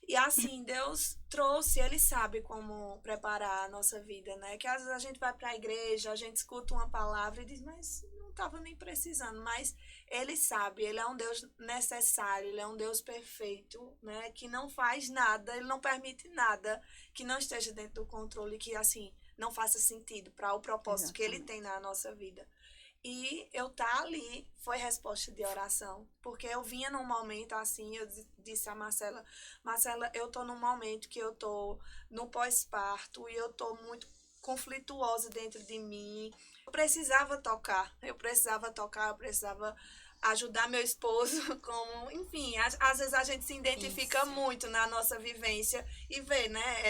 E assim, Deus trouxe, Ele sabe como preparar a nossa vida, né? Que às vezes a gente vai para a igreja, a gente escuta uma palavra e diz, mas não estava nem precisando. Mas Ele sabe, Ele é um Deus necessário, Ele é um Deus perfeito, né? Que não faz nada, Ele não permite nada que não esteja dentro do controle, que assim, não faça sentido para o propósito que Ele tem na nossa vida. E eu tá ali foi resposta de oração. Porque eu vinha num momento assim, eu disse a Marcela, Marcela, eu tô num momento que eu tô no pós-parto e eu tô muito conflituosa dentro de mim. Eu precisava ajudar meu esposo, como, enfim, às vezes a gente se identifica Isso. muito na nossa vivência e vê, né,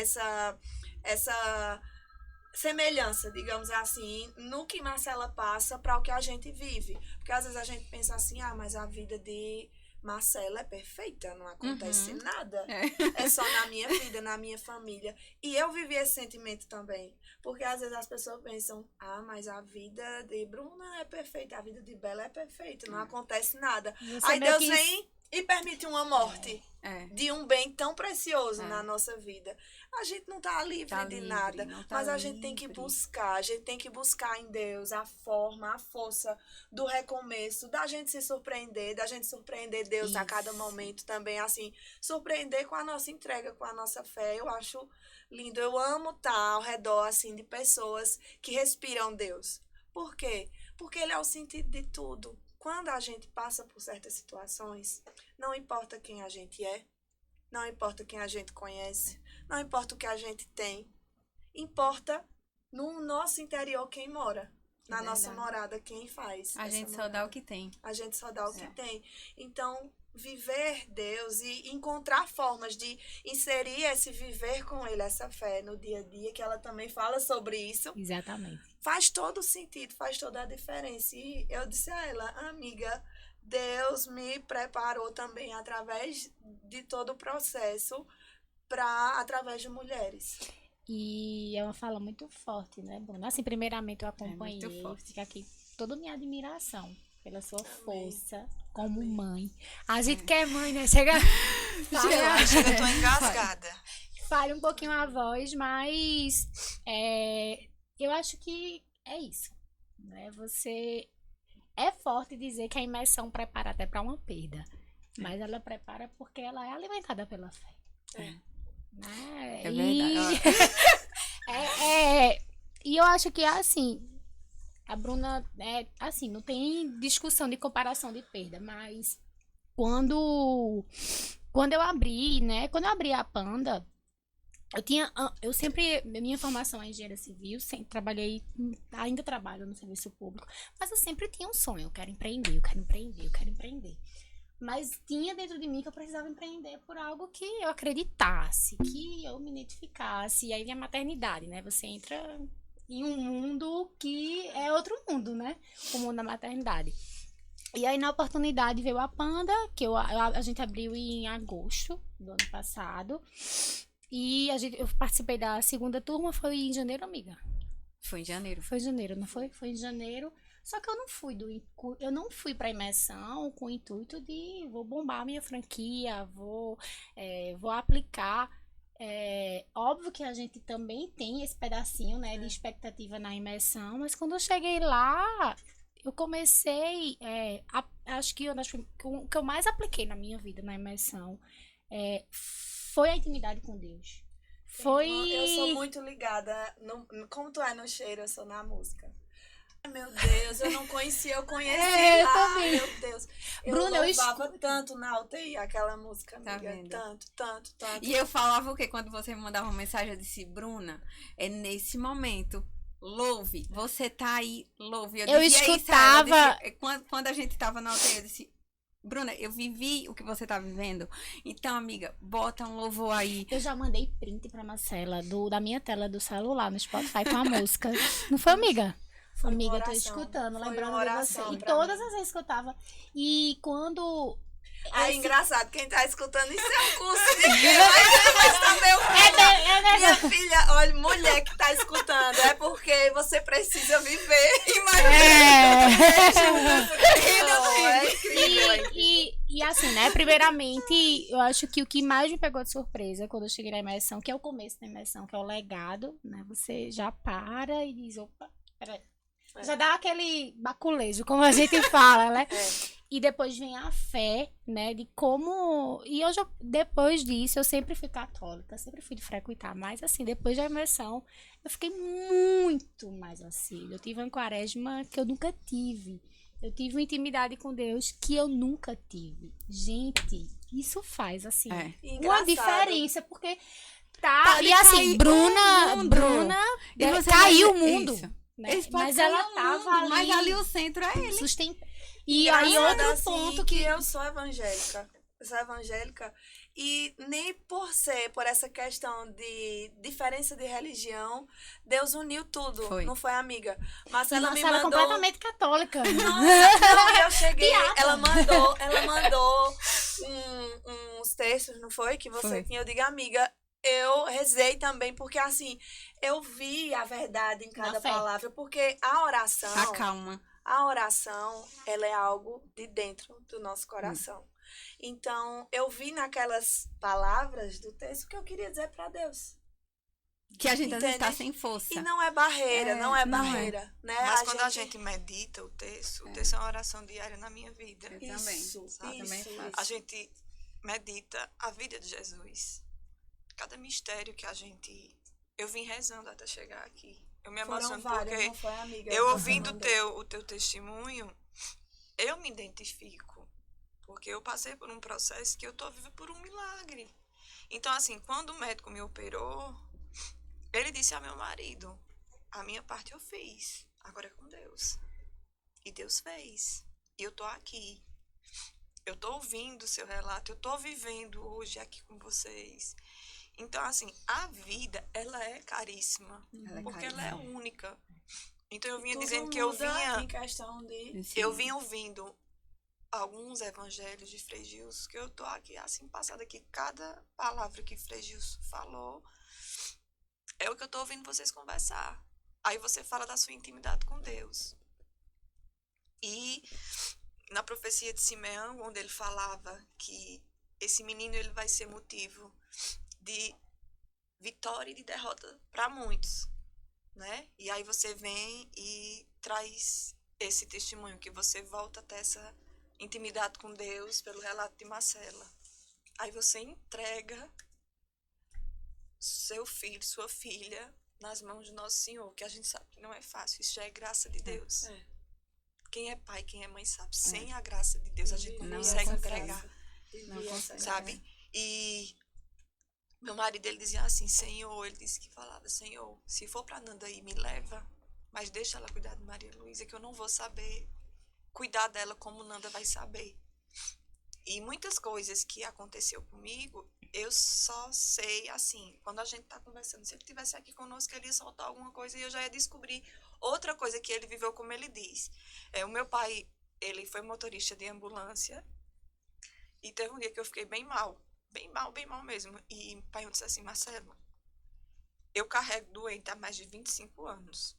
essa semelhança, digamos assim, no que Marcela passa para o que a gente vive. Porque às vezes a gente pensa assim, mas a vida de Marcela é perfeita, não acontece nada. É só na minha vida, na minha família. E eu vivi esse sentimento também. Porque às vezes as pessoas pensam, mas a vida de Bruna é perfeita, a vida de Bela é perfeita, não acontece nada. Aí Deus vem e permite uma morte de um bem tão precioso na nossa vida. A gente não tá livre de nada, mas a gente tem que buscar, a gente tem que buscar em Deus a forma, a força do recomeço, da gente se surpreender, da gente surpreender Deus a cada momento também, assim, surpreender com a nossa entrega, com a nossa fé. Eu acho lindo, eu amo estar ao redor, assim, de pessoas que respiram Deus. Por quê? Porque Ele é o sentido de tudo. Quando a gente passa por certas situações, não importa quem a gente é, não importa quem a gente conhece, não importa o que a gente tem, importa no nosso interior quem mora, na nossa morada quem faz. A gente só dá o que tem. A gente só dá o que tem. Então, viver Deus e encontrar formas de inserir esse viver com Ele, essa fé no dia a dia, que ela também fala sobre isso. Exatamente. Faz todo o sentido, faz toda a diferença. E eu disse a ela, amiga, Deus me preparou também através de todo o processo através de mulheres. E é uma fala muito forte, né, Bruna? Assim, primeiramente eu acompanhei, fica aqui toda a minha admiração pela sua força como mãe. A gente que é mãe, né? Chega... Eu acho que eu tô engasgada. Falha um pouquinho a voz, mas eu acho que é isso, né? Você é forte dizer que a imersão prepara até para uma perda, mas ela prepara porque ela é alimentada pela fé. É verdade. E eu acho que assim, a Bruna, assim, não tem discussão de comparação de perda, mas quando eu abri, né? Quando eu abri a Panda, eu sempre, minha formação é engenheira civil, sempre trabalhei, ainda trabalho no serviço público, mas eu sempre tinha um sonho, eu quero empreender. Mas tinha dentro de mim que eu precisava empreender por algo que eu acreditasse, que eu me identificasse. E aí vem a maternidade, né? Você entra em um mundo que é outro mundo, né? O mundo da maternidade. E aí, na oportunidade, veio a Panda, que a gente abriu em agosto do ano passado. E eu participei da segunda turma, foi em janeiro, amiga? Foi em janeiro. Foi em janeiro, não foi? Foi em janeiro. Só que eu não fui pra imersão com o intuito de vou bombar a minha franquia, vou aplicar. Óbvio que a gente também tem esse pedacinho, né, de expectativa na imersão, mas quando eu cheguei lá, eu comecei, acho que o que eu mais apliquei na minha vida na imersão foi a intimidade com Deus. Eu sou muito ligada, como tu é no cheiro, eu sou na música. Meu Deus, eu não conhecia, eu conheci eu também. Meu Deus. Bruna, eu louvava tanto na UTI, aquela música, amiga. Tá vendo? Tanto. E eu falava o quê? Quando você me mandava uma mensagem, eu disse, Bruna, é nesse momento, louve, você tá aí, louve. Eu escutava... Quando a gente tava na UTI, eu disse, Bruna, eu vivi o que você tá vivendo. Então, amiga, bota um louvor aí. Eu já mandei print pra Marcela da minha tela do celular no Spotify com a música. Não foi, amiga? Amiga, eu tô escutando, lembrando de você. E todas as vezes que eu tava. E quando... engraçado, quem tá escutando isso é um curso de mas também minha filha, olha, mulher que tá escutando, é porque você precisa viver. E assim, né, primeiramente, eu acho que o que mais me pegou de surpresa quando eu cheguei na imersão, que é o começo da imersão, que é o legado, né, você já para e diz, opa, peraí. Já dá aquele baculejo, como a gente fala, né? E depois vem a fé, né, de como... E hoje, depois disso, eu sempre fui católica, sempre fui de frequentar. Mas, assim, depois da imersão, eu fiquei muito mais assídua. Eu tive uma quaresma que eu nunca tive. Eu tive uma intimidade com Deus que eu nunca tive. Gente, isso faz, assim, É. uma Engraçado. diferença, porque tá... Pode E, assim, cair Bruna, o mundo. Bruna, E você caiu o vai- mundo. Isso. Né? Eles podem Mas cair ela o tava mundo, mas ali, ali o centro é ele. sustenta... E aí, Engraçado, outro assim, ponto que que... eu sou evangélica. Eu sou evangélica e nem por essa questão de diferença de religião, Deus uniu tudo. Foi. Não foi, amiga? E Marcela me Marcela é mandou... completamente católica. Não, e eu cheguei, Beata. ela mandou uns textos, não foi? Que você Foi. tinha. Eu digo, amiga, eu rezei também, porque assim, eu vi a verdade em cada fé. palavra, porque a oração, ela é algo de dentro do nosso coração. Então, eu vi naquelas palavras do texto que eu queria dizer para Deus. Que a gente às vezes Entende? tá sem força. E não é barreira, não é não é. barreira, né? Mas quando a gente medita o texto é uma oração diária na minha vida. Eu também. Isso, sabe? Também isso. faço. A gente medita a vida de Jesus. Cada mistério que eu vim rezando até chegar aqui. Eu me Foram emociono várias, porque não foi, amiga? eu Você ouvindo mandou. o teu testemunho, eu me identifico. Porque eu passei por um processo que eu tô viva por um milagre. Então, assim, quando o médico me operou, ele disse a meu marido, a minha parte eu fiz, agora é com Deus. E Deus fez. E eu tô aqui. Eu tô ouvindo o seu relato, eu tô vivendo hoje aqui com vocês. Então, assim, a vida, ela é caríssima. Ela é porque caríssima. ela é única. Então, eu vinha Tudo dizendo que eu muda vinha... em questão de... Eu vim ouvindo alguns evangelhos de Frei Gilson, que eu tô aqui, assim, passada que cada palavra que Frei Gilson falou é o que eu tô ouvindo vocês conversar. Aí você fala da sua intimidade com Deus. E na profecia de Simeão, onde ele falava que esse menino ele vai ser motivo de vitória e de derrota para muitos, né? E aí você vem e traz esse testemunho, que você volta até essa intimidade com Deus pelo relato de Marcela. Aí você entrega seu filho, sua filha, nas mãos do nosso Senhor, que a gente sabe que não é fácil, isso já é graça de Deus. É. Quem é pai, quem é mãe sabe, sem a graça de Deus a gente não Não consegue é entregar, Não consegue. sabe? E meu marido, ele dizia assim, Senhor, ele disse que falava, Senhor, se for pra Nanda aí, me leva, mas deixa ela cuidar de Maria Luísa, que eu não vou saber cuidar dela como Nanda vai saber. E muitas coisas que aconteceu comigo, eu só sei, assim, quando a gente tá conversando, se ele estivesse aqui conosco, ele ia soltar alguma coisa e eu já ia descobrir outra coisa que ele viveu, como ele diz. O meu pai, ele foi motorista de ambulância e teve um dia que eu fiquei bem mal mesmo. E o pai disse assim, Marcelo, eu carrego doente há mais de 25 anos,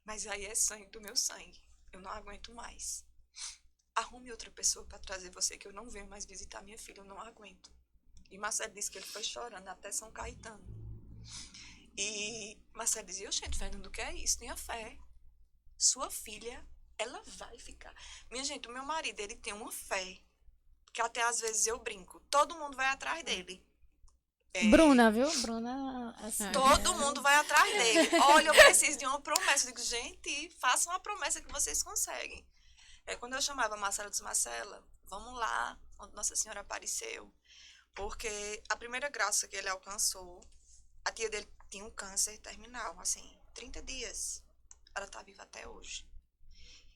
mas aí é sangue do meu sangue, eu não aguento mais. Arrume outra pessoa para trazer você, que eu não venho mais visitar minha filha, eu não aguento. E Marcelo disse que ele foi chorando até São Caetano. E Marcelo dizia, gente, Fernando, o que é isso? Tenha fé. Sua filha, ela vai ficar. Minha gente, o meu marido, ele tem uma fé, que até às vezes eu brinco, todo mundo vai atrás dele. Bruna, viu? Bruna, assim, Todo mundo vai atrás dele. Olha, eu preciso de uma promessa. Eu digo, gente, façam uma promessa que vocês conseguem. Quando eu chamava a Marcela, eu disse, Marcela, vamos lá, onde Nossa Senhora apareceu. Porque a primeira graça que ele alcançou, a tia dele tinha um câncer terminal, assim, 30 dias. Ela tá viva até hoje.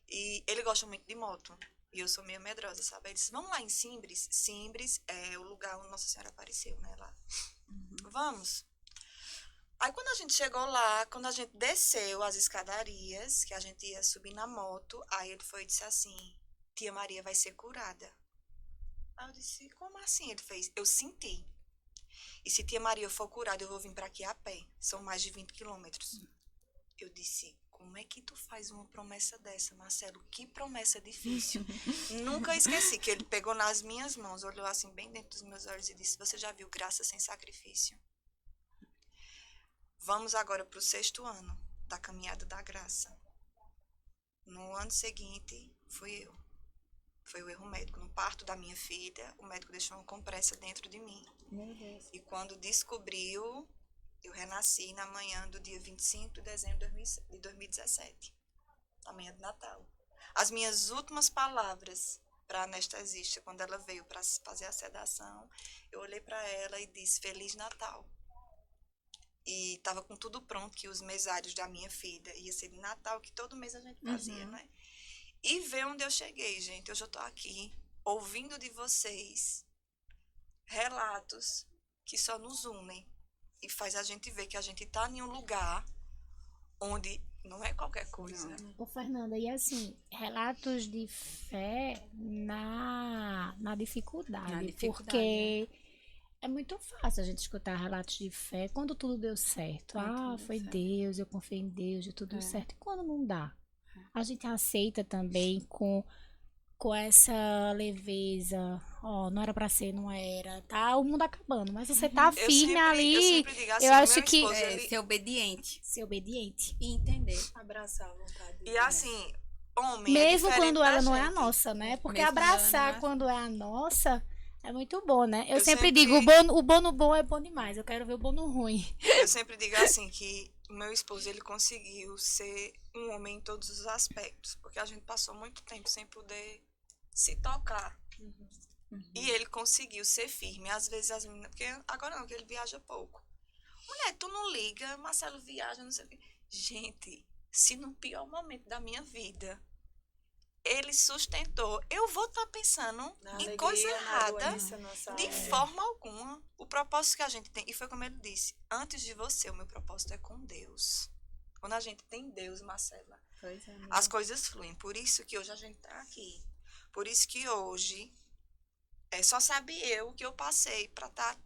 E ele gosta muito de moto. E eu sou meio medrosa, sabe? Ele disse, vamos lá em Simbres. Simbres é o lugar onde Nossa Senhora apareceu, né? Lá. Vamos. Aí quando a gente chegou lá, quando a gente desceu as escadarias, que a gente ia subir na moto, aí ele foi e disse assim, tia Maria vai ser curada. Aí eu disse, como assim? Ele fez, eu senti. E se tia Maria for curada, eu vou vir pra aqui a pé. São mais de 20 quilômetros. Eu disse, como é que tu faz uma promessa dessa, Marcelo? Que promessa difícil. Nunca esqueci que ele pegou nas minhas mãos, olhou assim bem dentro dos meus olhos e disse, você já viu graça sem sacrifício? Vamos agora para o 6º ano da caminhada da graça. No ano seguinte, fui eu. Foi o erro médico. No parto da minha filha, o médico deixou uma compressa dentro de mim. Meu Deus. E quando descobriu, eu renasci na manhã do dia 25 de dezembro de 2017, na manhã de Natal. As minhas últimas palavras para a anestesista, quando ela veio para fazer a sedação, eu olhei para ela e disse: Feliz Natal. E estava com tudo pronto, que os mesários da minha filha ia ser de Natal, que todo mês a gente fazia, né? E ver onde eu cheguei, gente. Hoje eu estou aqui, ouvindo de vocês relatos que só nos unem e faz a gente ver que a gente está em um lugar onde não é qualquer coisa. Ô, Fernanda, e assim, relatos de fé na dificuldade, Na dificuldade, porque é muito fácil a gente escutar relatos de fé quando tudo deu certo. Quando tudo Foi deu certo. Deus, eu confiei em Deus, e tudo deu certo. E quando não dá? A gente aceita também com essa leveza, não era pra ser, não era, tá o mundo acabando, mas você tá firme eu ali, sempre digo assim, eu o acho meu que esposo, ele- Ser obediente ser obediente. e entender. Abraçar a vontade de E Deus. assim, homem Mesmo é diferente quando da ela não é a gente. nossa, né? Porque Mesmo quando ela abraçar não é- quando é a nossa é muito bom, né? Eu Eu sempre sempre- digo, o bono bom é bom demais, eu quero ver o bono ruim. Eu sempre digo assim, que o meu esposo, ele conseguiu ser um homem em todos os aspectos, porque a gente passou muito tempo sem poder se tocar. E ele conseguiu ser firme. Às vezes as meninas, porque agora não, que ele viaja pouco. Mulher, tu não liga, Marcelo viaja, não sei o quê. Gente, se no pior momento da minha vida ele sustentou, eu vou estar pensando Na em alegria, coisa na errada. doença, na saúde. De forma alguma. O propósito que a gente tem, e foi como ele disse, antes de você, o meu propósito é com Deus. Quando a gente tem Deus, Marcela, Pois é, as coisas fluem. Por isso que hoje a gente tá aqui. Por isso que hoje, só sabe eu o que eu passei para estar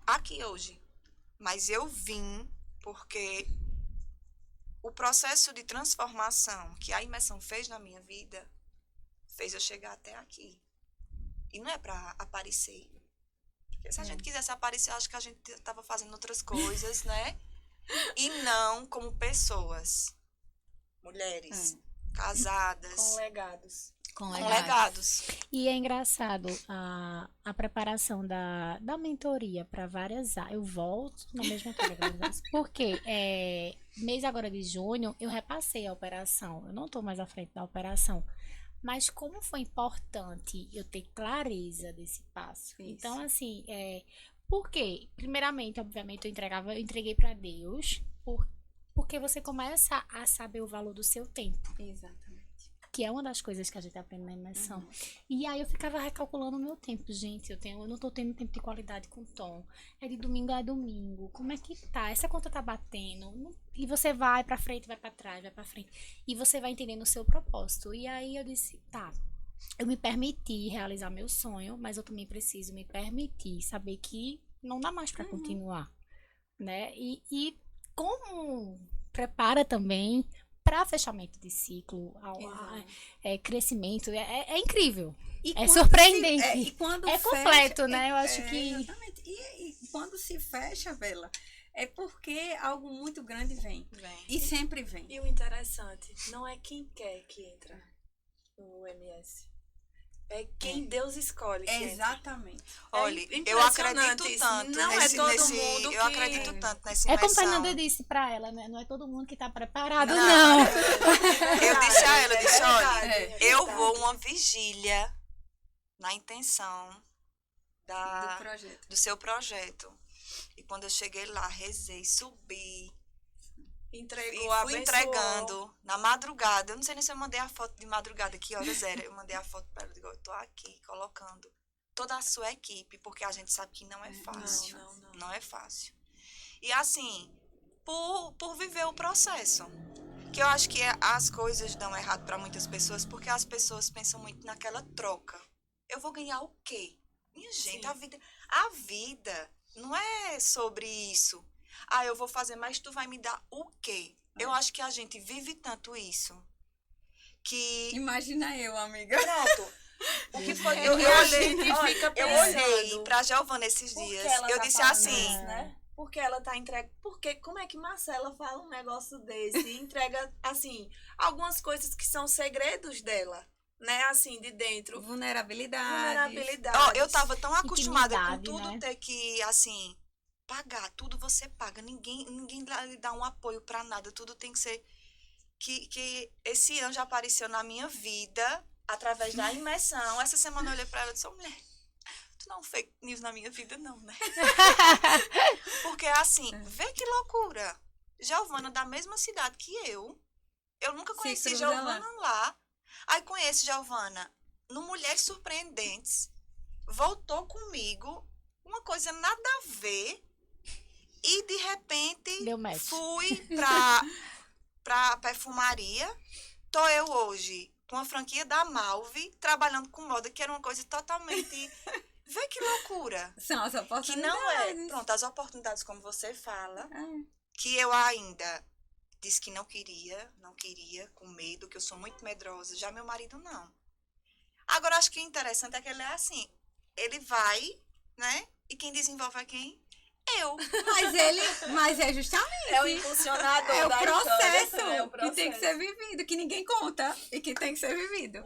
aqui hoje. Mas eu vim porque o processo de transformação que a imersão fez na minha vida fez eu chegar até aqui. E não é para aparecer. Porque se a gente quisesse aparecer, eu acho que a gente estava fazendo outras coisas, né? E não como pessoas. Mulheres, casadas, Com legados. com com legados. legados. E é engraçado a preparação da mentoria para várias áreas. Eu volto na mesma coisa, porque mês agora de junho eu repassei a operação. Eu não estou mais à frente da operação. Mas como foi importante eu ter clareza desse passo. Isso. Então, assim, por quê? Primeiramente, obviamente, eu entreguei para Deus, porque você começa a saber o valor do seu tempo. Exatamente. Que é uma das coisas que a gente aprende na imersão. E aí eu ficava recalculando o meu tempo. Gente, eu não tô tendo tempo de qualidade com o Tom. É de domingo a domingo. Como é que tá? Essa conta tá batendo. E você vai pra frente, vai pra trás, vai pra frente. E você vai entendendo o seu propósito. E aí eu disse, tá, eu me permiti realizar meu sonho, mas eu também preciso me permitir saber que não dá mais pra continuar. Né? E como prepara também para fechamento de ciclo, crescimento, é incrível. E É quando surpreendente. E quando É fecha, completo, né? Eu acho que... Exatamente. E quando se fecha, Bela, é porque algo muito grande vem. Vem. E sempre vem. E o interessante, não é quem quer que entra no MS. É quem Deus escolhe que entra. Exatamente. Olha, eu impressionante acredito isso. tanto Não nesse, é todo nesse- mundo eu que- acredito tanto nessa É como imersão. Fernanda disse pra ela, né? Não é todo mundo que tá preparado, Não. não. Eu disse a ela, eu disse, olha, verdade, eu verdade. vou uma vigília na intenção Do projeto. do seu projeto. E quando eu cheguei lá, rezei, subi e Entregou, fui abençoou. entregando na madrugada. Eu não sei nem se eu mandei a foto de madrugada, que horas era. Eu mandei a foto para ela, digo, eu tô aqui colocando toda a sua equipe, porque a gente sabe que não é fácil. Não. Não é fácil. E assim, por viver o processo. Que eu acho que as coisas dão errado para muitas pessoas, porque as pessoas pensam muito naquela troca. Eu vou ganhar o quê? Minha gente, Sim. a vida não é sobre isso. Ah, eu vou fazer, mas tu vai me dar o quê? Eu acho que a gente vive tanto isso. Que. Imagina eu, amiga. Pronto. O que foi? Eu olhei, olhei, olha, fica eu pensando, olhei pra Giovana esses por que dias. ela Eu tá disse falando assim. isso, né? Porque ela tá entregue. Porque como é que Marcela fala um negócio desse e entrega, assim, algumas coisas que são segredos dela? né, assim, de dentro. Vulnerabilidade. Ó, eu tava tão acostumada com Intimidade, tudo né? ter que, assim, pagar. Tudo você paga. Ninguém lhe dá um apoio pra nada. Tudo tem que ser... Que esse anjo apareceu na minha vida através da imersão. Essa semana eu olhei pra ela e disse, mulher, tu não fake news na minha vida não, né? Porque, assim, vê que loucura. Giovana da mesma cidade que eu nunca Se conheci cruza Giovana lá. Aí conheço Giovana no Mulheres Surpreendentes. Voltou comigo, uma coisa nada a ver. E de repente Deu match. fui pra perfumaria. Tô eu hoje com a franquia da Malve, trabalhando com moda, que era uma coisa totalmente. Vê que loucura. São as Que oportunidades. não é. Pronto, as oportunidades, como você fala, É. que eu ainda disse que não queria, com medo, que eu sou muito medrosa. Já meu marido não. Agora, acho que o interessante é que ele é assim. Ele vai, né? E quem desenvolve é quem? Eu. Mas é justamente. É o impulsionador É o da processo história. É o que tem que ser vivido, que ninguém conta e que tem que ser vivido.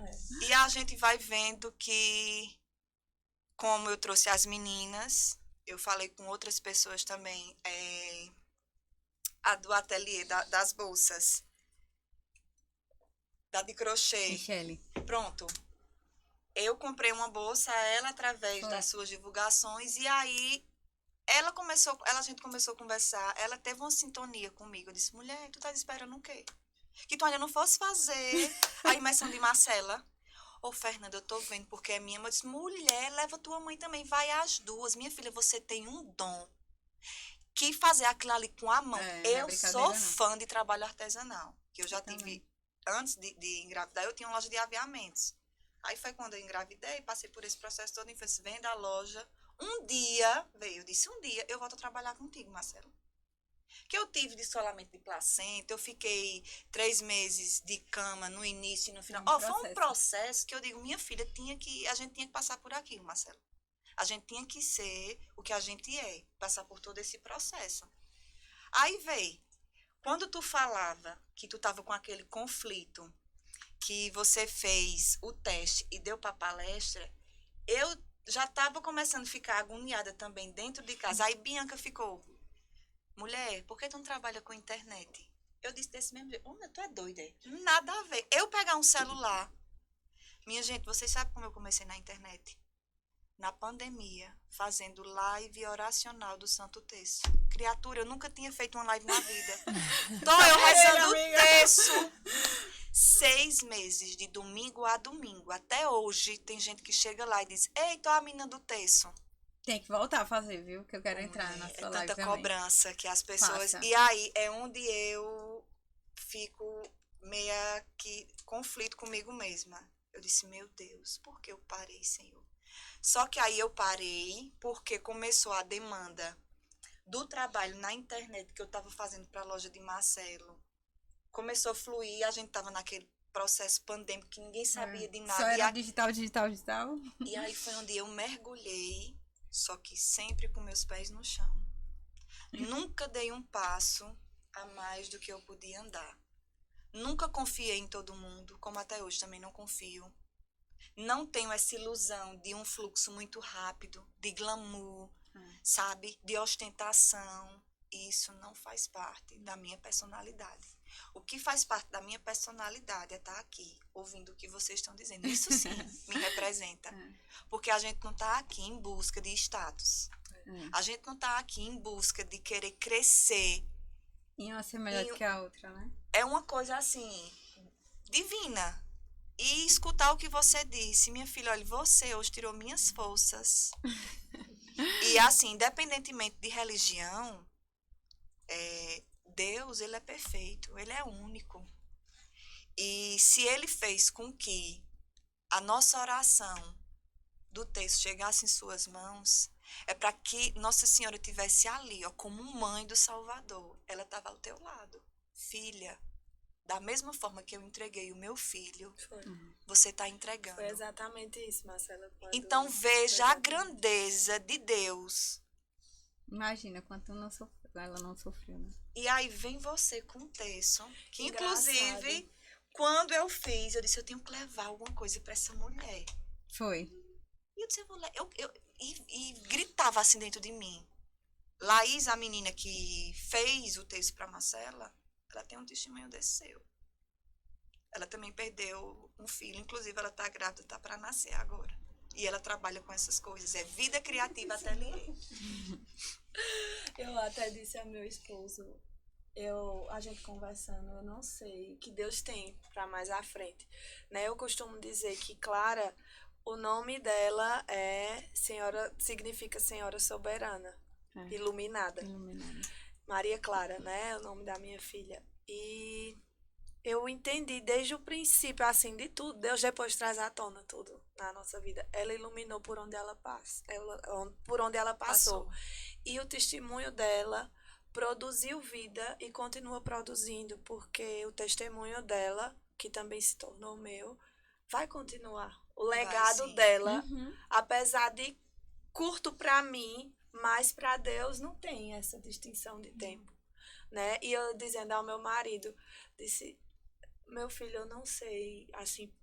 E a gente vai vendo que, como eu trouxe as meninas, eu falei com outras pessoas também, a do ateliê das bolsas, da de crochê. Michele. Pronto. Eu comprei uma bolsa a ela através Foi. das suas divulgações e aí a gente começou a conversar, ela teve uma sintonia comigo. Eu disse, mulher, tu tá esperando o quê? Que tu ainda não fosse fazer a imersão de Marcela. Ô, Fernanda, eu tô vendo porque é minha. Mas eu disse, mulher, leva tua mãe também, vai às duas. Minha filha, você tem um dom. Que fazer aquilo ali com a mão. É, não é Eu brincadeira, sou não. fã de trabalho artesanal. Que eu já Eu tive, antes de engravidar, eu tinha uma loja de aviamentos. Aí foi quando eu engravidei, passei por esse processo todo, fiz venda a loja. Um dia, eu disse, um dia eu volto a trabalhar contigo, Marcelo. Que eu tive descolamento de placenta, eu fiquei 3 meses de cama no início e no final. Foi um processo que eu digo, minha filha, a gente tinha que passar por aquilo, Marcelo. A gente tinha que ser o que a gente é, passar por todo esse processo. Aí veio, quando tu falava que tu tava com aquele conflito, que você fez o teste e deu para palestra, eu já estava começando a ficar agoniada também dentro de casa. Aí Bianca ficou, mulher, por que tu não trabalha com internet? Eu disse desse mesmo jeito, tu é doida, Nada a ver. Eu pegar um celular. Minha gente, vocês sabem como eu comecei na internet? Na pandemia, fazendo live oracional do Santo Terço. Criatura, eu nunca tinha feito uma live na vida. Tô eu rezando o terço. 6 meses, de domingo a domingo. Até hoje, tem gente que chega lá e diz, ei, tô a menina do terço. Tem que voltar a fazer, viu? Que eu quero entrar na sua live tanta também. cobrança que as pessoas... Faça. E aí, é onde eu fico meio que conflito comigo mesma. Eu disse, meu Deus, por que eu parei, Senhor? Só que aí eu parei porque começou a demanda do trabalho na internet que eu estava fazendo para a loja de Marcelo. Começou a fluir, a gente estava naquele processo pandêmico que ninguém sabia de nada. Só era digital. E aí foi onde eu mergulhei, só que sempre com meus pés no chão. Nunca dei um passo a mais do que eu podia andar. Nunca confiei em todo mundo, como até hoje também não confio. Não tenho essa ilusão de um fluxo muito rápido, de glamour, sabe? De ostentação. Isso não faz parte da minha personalidade. O que faz parte da minha personalidade é estar aqui, ouvindo o que vocês estão dizendo. Isso sim me representa. Porque a gente não está aqui em busca de status. A gente não está aqui em busca de querer crescer. E uma ser melhor do que a outra, né? É uma coisa assim, divina. E escutar o que você disse. Minha filha, olha, você hoje tirou minhas forças. E assim, independentemente de religião, Deus, ele é perfeito, ele é único. E se ele fez com que a nossa oração do texto chegasse em suas mãos, é para que Nossa Senhora estivesse ali, ó, como mãe do Salvador. Ela estava ao teu lado. Filha, da mesma forma que eu entreguei o meu filho, você está entregando. Foi exatamente isso, Marcela. Então veja a grandeza de Deus. Imagina quanto ela não sofreu, né? E aí vem você com um texto, que inclusive Quando eu fiz, eu disse, eu tenho que levar alguma coisa para essa mulher. Foi. E eu disse, e gritava assim dentro de mim. Laís, a menina que fez o texto para Marcela, ela tem um testemunho desse seu. Ela também perdeu um filho, inclusive ela está grávida, está para nascer agora. E ela trabalha com essas coisas, é vida criativa ateliê. Eu até disse ao meu esposo, a gente conversando, eu não sei o que Deus tem para mais à frente, né? Eu costumo dizer que Clara, o nome dela significa Senhora Soberana, iluminada. Maria Clara, né? É o nome da minha filha. E eu entendi desde o princípio, assim, de tudo. Deus depois traz à tona tudo na nossa vida. Ela iluminou por onde ela passa, por onde ela passou. E o testemunho dela produziu vida e continua produzindo, porque o testemunho dela, que também se tornou meu, vai continuar. O legado dela, apesar de curto para mim, mas para Deus não tem essa distinção de tempo, né? E eu dizendo ao meu marido, disse, meu filho, eu não sei, assim,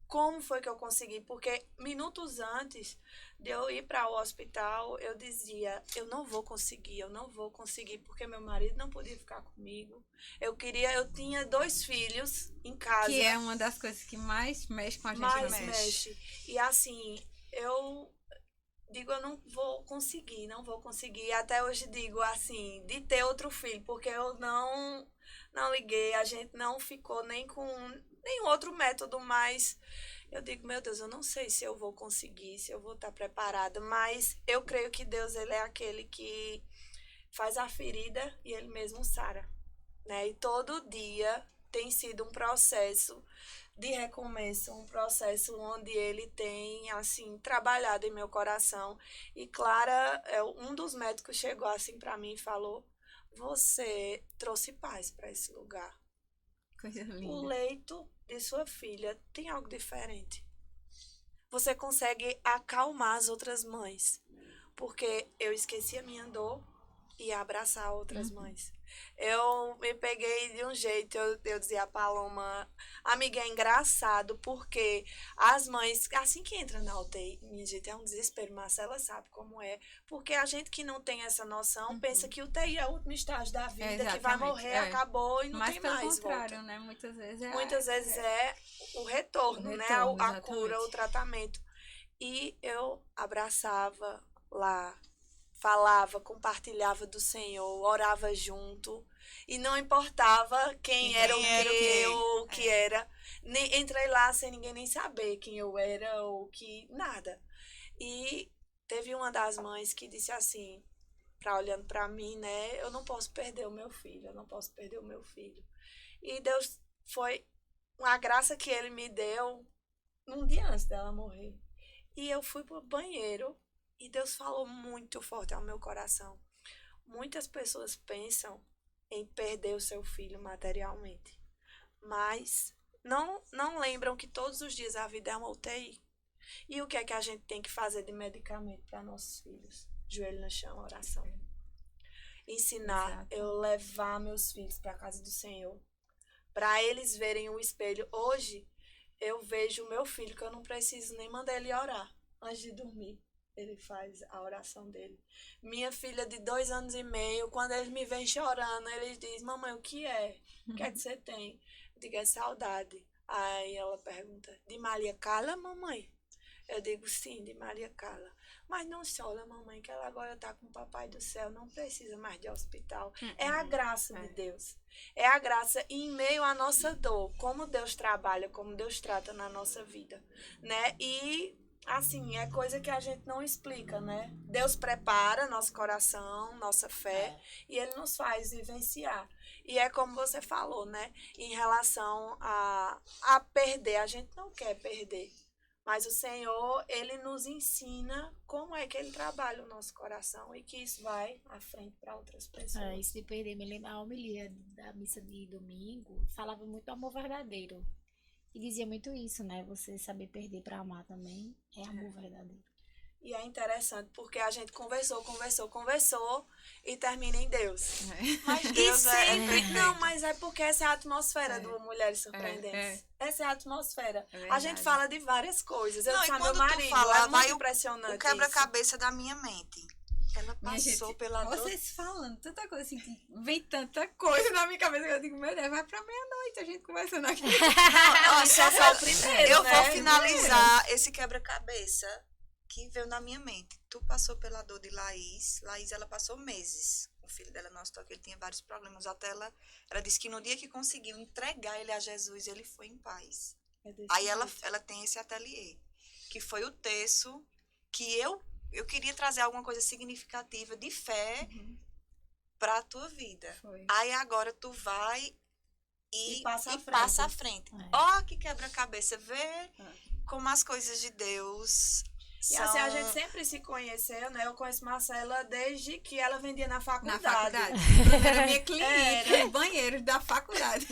como foi que eu consegui, porque minutos antes de eu ir para o hospital, eu dizia, eu não vou conseguir, porque meu marido não podia ficar comigo. Eu tinha 2 filhos em casa. Que é uma das coisas que mais mexe com a gente. Mais mexe. E assim, eu digo, eu não vou conseguir. Até hoje digo, assim, de ter outro filho, porque eu não liguei, a gente não ficou nem com nenhum outro método, mas eu digo, meu Deus, eu não sei se eu vou conseguir, se eu vou estar preparada, mas eu creio que Deus, ele é aquele que faz a ferida e ele mesmo sara, né? E todo dia tem sido um processo de recomeço, um processo onde ele tem, assim, trabalhado em meu coração. E Clara, um dos médicos chegou assim para mim e falou, você trouxe paz para esse lugar. Coisa linda. O leito de sua filha tem algo diferente. Você consegue acalmar as outras mães, porque eu esqueci a minha dor e ia abraçar outras mães. Eu me peguei de um jeito, eu dizia a Paloma, amiga, é engraçado, porque as mães, assim que entra na UTI, minha gente, é um desespero, Marcela sabe como é, porque a gente que não tem essa noção, pensa que UTI é o último estágio da vida, que vai morrer, acabou e não tem mais volta. Mas pelo contrário, né? Muitas vezes é o retorno, né? A cura, o tratamento. E eu abraçava lá, falava, compartilhava do Senhor, orava junto. E não importava quem era o que era. Entrei lá sem ninguém nem saber quem eu era ou que nada. E teve uma das mães que disse assim, olhando para mim, né? Eu não posso perder o meu filho, E Deus foi uma graça que ele me deu um dia antes dela morrer. E eu fui pro banheiro e Deus falou muito forte ao meu coração. Muitas pessoas pensam em perder o seu filho materialmente, mas não lembram que todos os dias a vida é uma UTI. E o que é que a gente tem que fazer de medicamento para nossos filhos? Joelho no chão, oração. Ensinar, eu levar meus filhos para a casa do Senhor, para eles verem o espelho. Hoje, eu vejo o meu filho que eu não preciso nem mandar ele orar antes de dormir. Ele faz a oração dele. Minha filha de 2 anos e meio, quando eles me vêm chorando, eles dizem, mamãe, o que é? O que é que você tem? Eu digo, é saudade. Aí ela pergunta, de Maria Carla, mamãe? Eu digo, sim, de Maria Carla. Mas não chora, mamãe, que ela agora está com o Papai do Céu, não precisa mais de hospital. É a graça de Deus. É a graça em meio à nossa dor, como Deus trabalha, como Deus trata na nossa vida, né? E assim, é coisa que a gente não explica, né? Deus prepara nosso coração, nossa fé, e Ele nos faz vivenciar. E é como você falou, né? Em relação a perder, a gente não quer perder. Mas o Senhor, Ele nos ensina como é que Ele trabalha o nosso coração e que isso vai à frente para outras pessoas. Isso de perder, me lembra a homilia da missa de domingo, falava muito do amor verdadeiro. E dizia muito isso, né? Você saber perder para amar também é amor verdadeiro. E é interessante, porque a gente conversou e termina em Deus. Mas E Deus é sempre, perfeito. não, mas é porque essa é a atmosfera do Mulheres Surpreendentes. Essa é a atmosfera. A gente fala de várias coisas. Eu Não, disse e a meu quando tu marido, fala, é muito vai impressionante o quebra-cabeça da minha mente. Ela Minha passou gente, pela dor. vocês falando tanta coisa assim, que vem tanta coisa na minha cabeça que eu digo, meu Deus, vai pra meia-noite a gente conversando aqui. Ó, Isso é só o primeiro, eu né? vou finalizar esse quebra-cabeça que veio na minha mente. Tu passou pela dor de Laís. Laís, ela passou meses. O filho dela não estou aqui, ele tinha vários problemas. Até ela disse que no dia que conseguiu entregar ele a Jesus, ele foi em paz. Aí ela tem esse ateliê, que foi o terço que eu queria trazer alguma coisa significativa de fé para a tua vida. Foi. Aí agora tu vai e passa à frente. Ó, que quebra-cabeça. Vê como as coisas de Deus E são... assim, a gente sempre se conheceu, né? Eu conheço Marcela desde que ela vendia na Na faculdade. faculdade. Era minha cliente no banheiro da faculdade.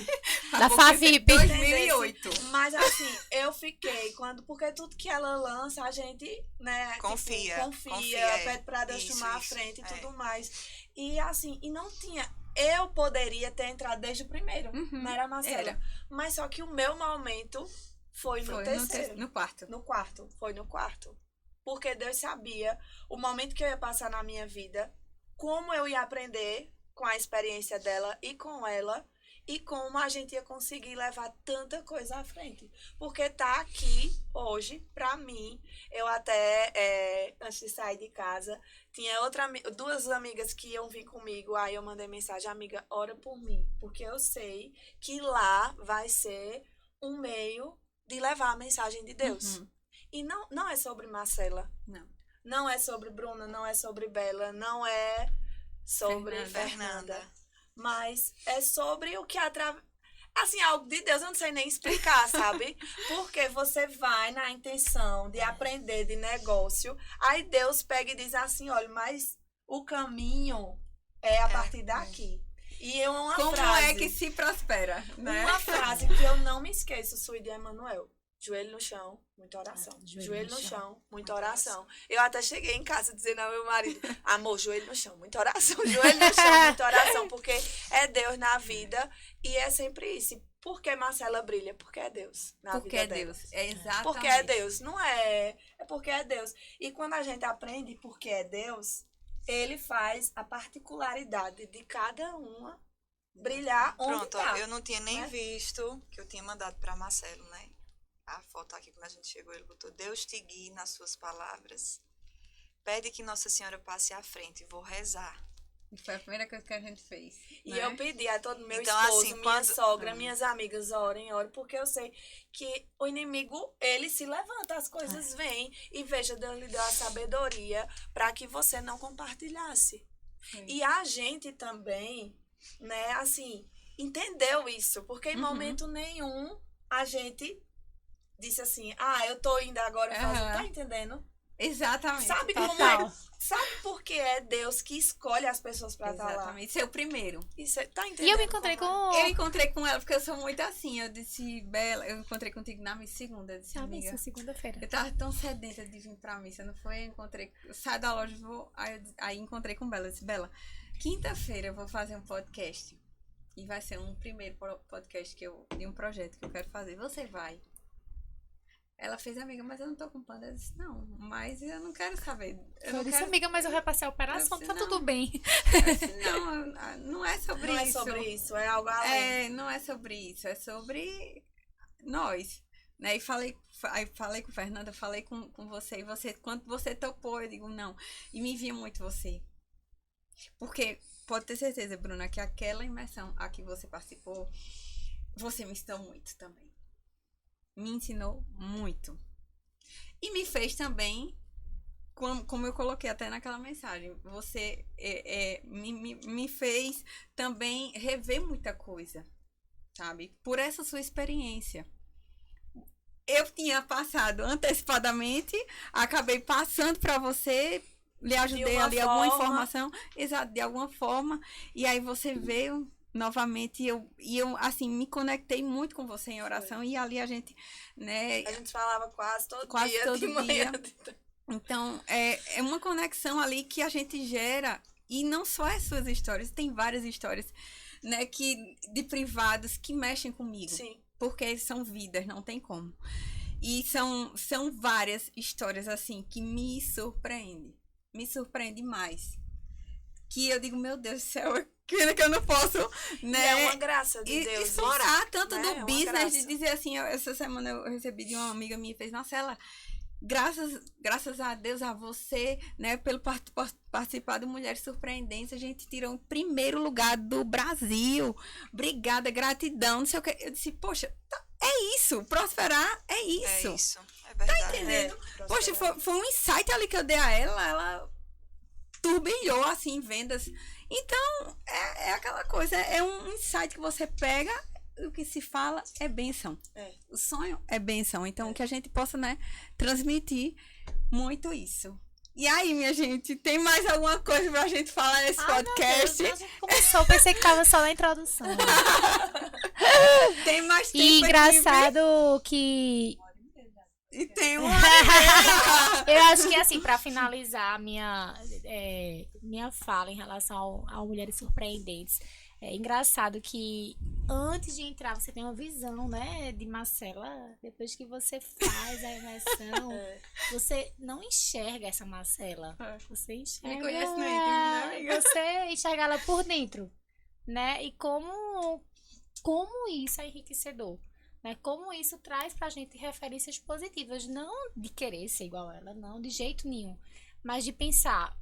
Da Favip. 2008. Mas assim, eu fiquei porque tudo que ela lança, a gente, né, Confia, tipo, confia, pede pra Deus isso, tomar a isso, frente e é. tudo mais. E assim, e não tinha. Eu poderia ter entrado desde o primeiro, não era a Marcela. Era. Mas só que o meu momento foi no Foi terceiro. no quarto. No quarto, foi no quarto. Porque Deus sabia o momento que eu ia passar na minha vida, como eu ia aprender com a experiência dela e com ela, e como a gente ia conseguir levar tanta coisa à frente. Porque tá aqui hoje, pra mim, eu até, antes de sair de casa, tinha duas amigas que iam vir comigo, aí eu mandei mensagem, amiga, ora por mim, porque eu sei que lá vai ser um meio de levar a mensagem de Deus. E não é sobre Marcela. Não. Não é sobre Bruna, não é sobre Bela, não é sobre Fernanda. Mas é sobre o que assim, algo de Deus, eu não sei nem explicar, sabe? Porque você vai na intenção de aprender de negócio, aí Deus pega e diz assim, olha, mas o caminho é a partir daqui. E é uma Como frase... é que se prospera, né? Uma frase que eu não me esqueço, sua de Emanuel. Joelho no chão, muita oração. Joelho no chão, muita oração. Eu até cheguei em casa dizendo ao meu marido, amor, joelho no chão, muita oração. Joelho no chão, muita oração. Porque é Deus na vida e é sempre isso. Por que Marcela brilha? Porque é Deus na Porque vida é dela. Deus. É exatamente. Porque é Deus. Não é... É porque é Deus. E quando a gente aprende porque é Deus, ele faz a particularidade de cada uma brilhar onde Pronto, tá. eu não tinha nem né? visto que eu tinha mandado para Marcelo, né? A foto aqui, quando a gente chegou, ele botou: Deus te guie nas suas palavras. Pede que Nossa Senhora passe à frente. Vou rezar. E foi a primeira coisa que a gente fez. E né? eu pedi a todo meu Então, esposo, assim, minha quando- sogra, minhas amigas, orem, porque eu sei que o inimigo, ele se levanta, as coisas vêm. E veja, Deus lhe deu a sabedoria para que você não compartilhasse. Sim. E a gente também, né, assim, entendeu isso. Porque em momento nenhum a gente disse assim, eu tô indo agora fazer, tá entendendo? Exatamente. Sabe como Total. Sabe por que é Deus que escolhe as pessoas para estar lá? Exatamente. Ser o primeiro. Isso, tá entendendo? E eu me encontrei como com... Eu encontrei com ela porque eu sou muito assim. Eu disse, Bela, eu encontrei contigo na missa segunda. Eu disse, a amiga, missa, segunda-feira. eu tava tão sedenta de vir pra missa, não foi? Eu saio da loja, vou. Aí encontrei com Bela. Eu disse, Bela, quinta-feira eu vou fazer um podcast. E vai ser um primeiro podcast de um projeto que eu quero fazer. Você vai? Ela fez, amiga, mas eu não tô com panda. Eu disse, não, mas eu não quero saber. Eu disse, amiga, mas eu repassei a operação, Eu tá disse, tudo bem. Eu disse, não é sobre não isso. é sobre isso, é algo além. Não é sobre isso, é sobre nós. Né? E falei com Fernanda, falei com você, e você, quando você topou, eu digo, não. E me envia muito você. Porque, pode ter certeza, Bruna, que aquela imersão a que você participou, você me ensinou muito também. Me ensinou muito. E me fez também, como eu coloquei até naquela mensagem, você me fez também rever muita coisa, sabe? Por essa sua experiência. Eu tinha passado antecipadamente, acabei passando para você, lhe ajudei ali alguma informação, exato, de alguma forma, e aí você veio novamente, e eu assim, me conectei muito com você em oração. Foi. E ali a gente, né? A gente falava quase todo dia. De manhã. Então, é uma conexão ali que a gente gera, e não só as suas histórias, tem várias histórias, né, de privados que mexem comigo. Sim. Porque são vidas, não tem como. E são várias histórias, assim, que me surpreende mais. Que eu digo, meu Deus do céu, que eu não posso, né? E é uma graça de Deus. Explorar isso, tanto né? do É uma business, de graça. dizer assim, essa semana eu recebi de uma amiga minha e fez, Marcela, graças a Deus, a você, né, pelo participar do Mulheres Surpreendentes, a gente tirou em primeiro lugar do Brasil. Obrigada, gratidão, não sei o que. Eu disse, poxa, é isso, prosperar é isso. É isso, é verdade. Tá entendendo? Poxa, prosperar. foi um insight ali que eu dei a ela turbilhou assim em vendas. Então, é aquela coisa, é um insight que você pega, o que se fala é bênção. É. O sonho é bênção. Então, que a gente possa, né, transmitir muito isso. E aí, minha gente, tem mais alguma coisa pra gente falar nesse podcast? Meu Deus, a gente começou, pensei que tava só na introdução. Tem mais tempo E aqui, engraçado que e tem uma... eu acho que assim, pra finalizar a minha fala em relação ao Mulheres Surpreendentes, é engraçado que antes de entrar você tem uma visão, né, de Marcela, depois que você faz a imersão, você não enxerga essa Marcela. Você enxerga. Me conhece no íntimo, né, amiga? Você enxerga ela por dentro, né? E como isso é enriquecedor. Né? Como isso traz pra gente referências positivas, não de querer ser igual a ela, não, de jeito nenhum, mas de pensar,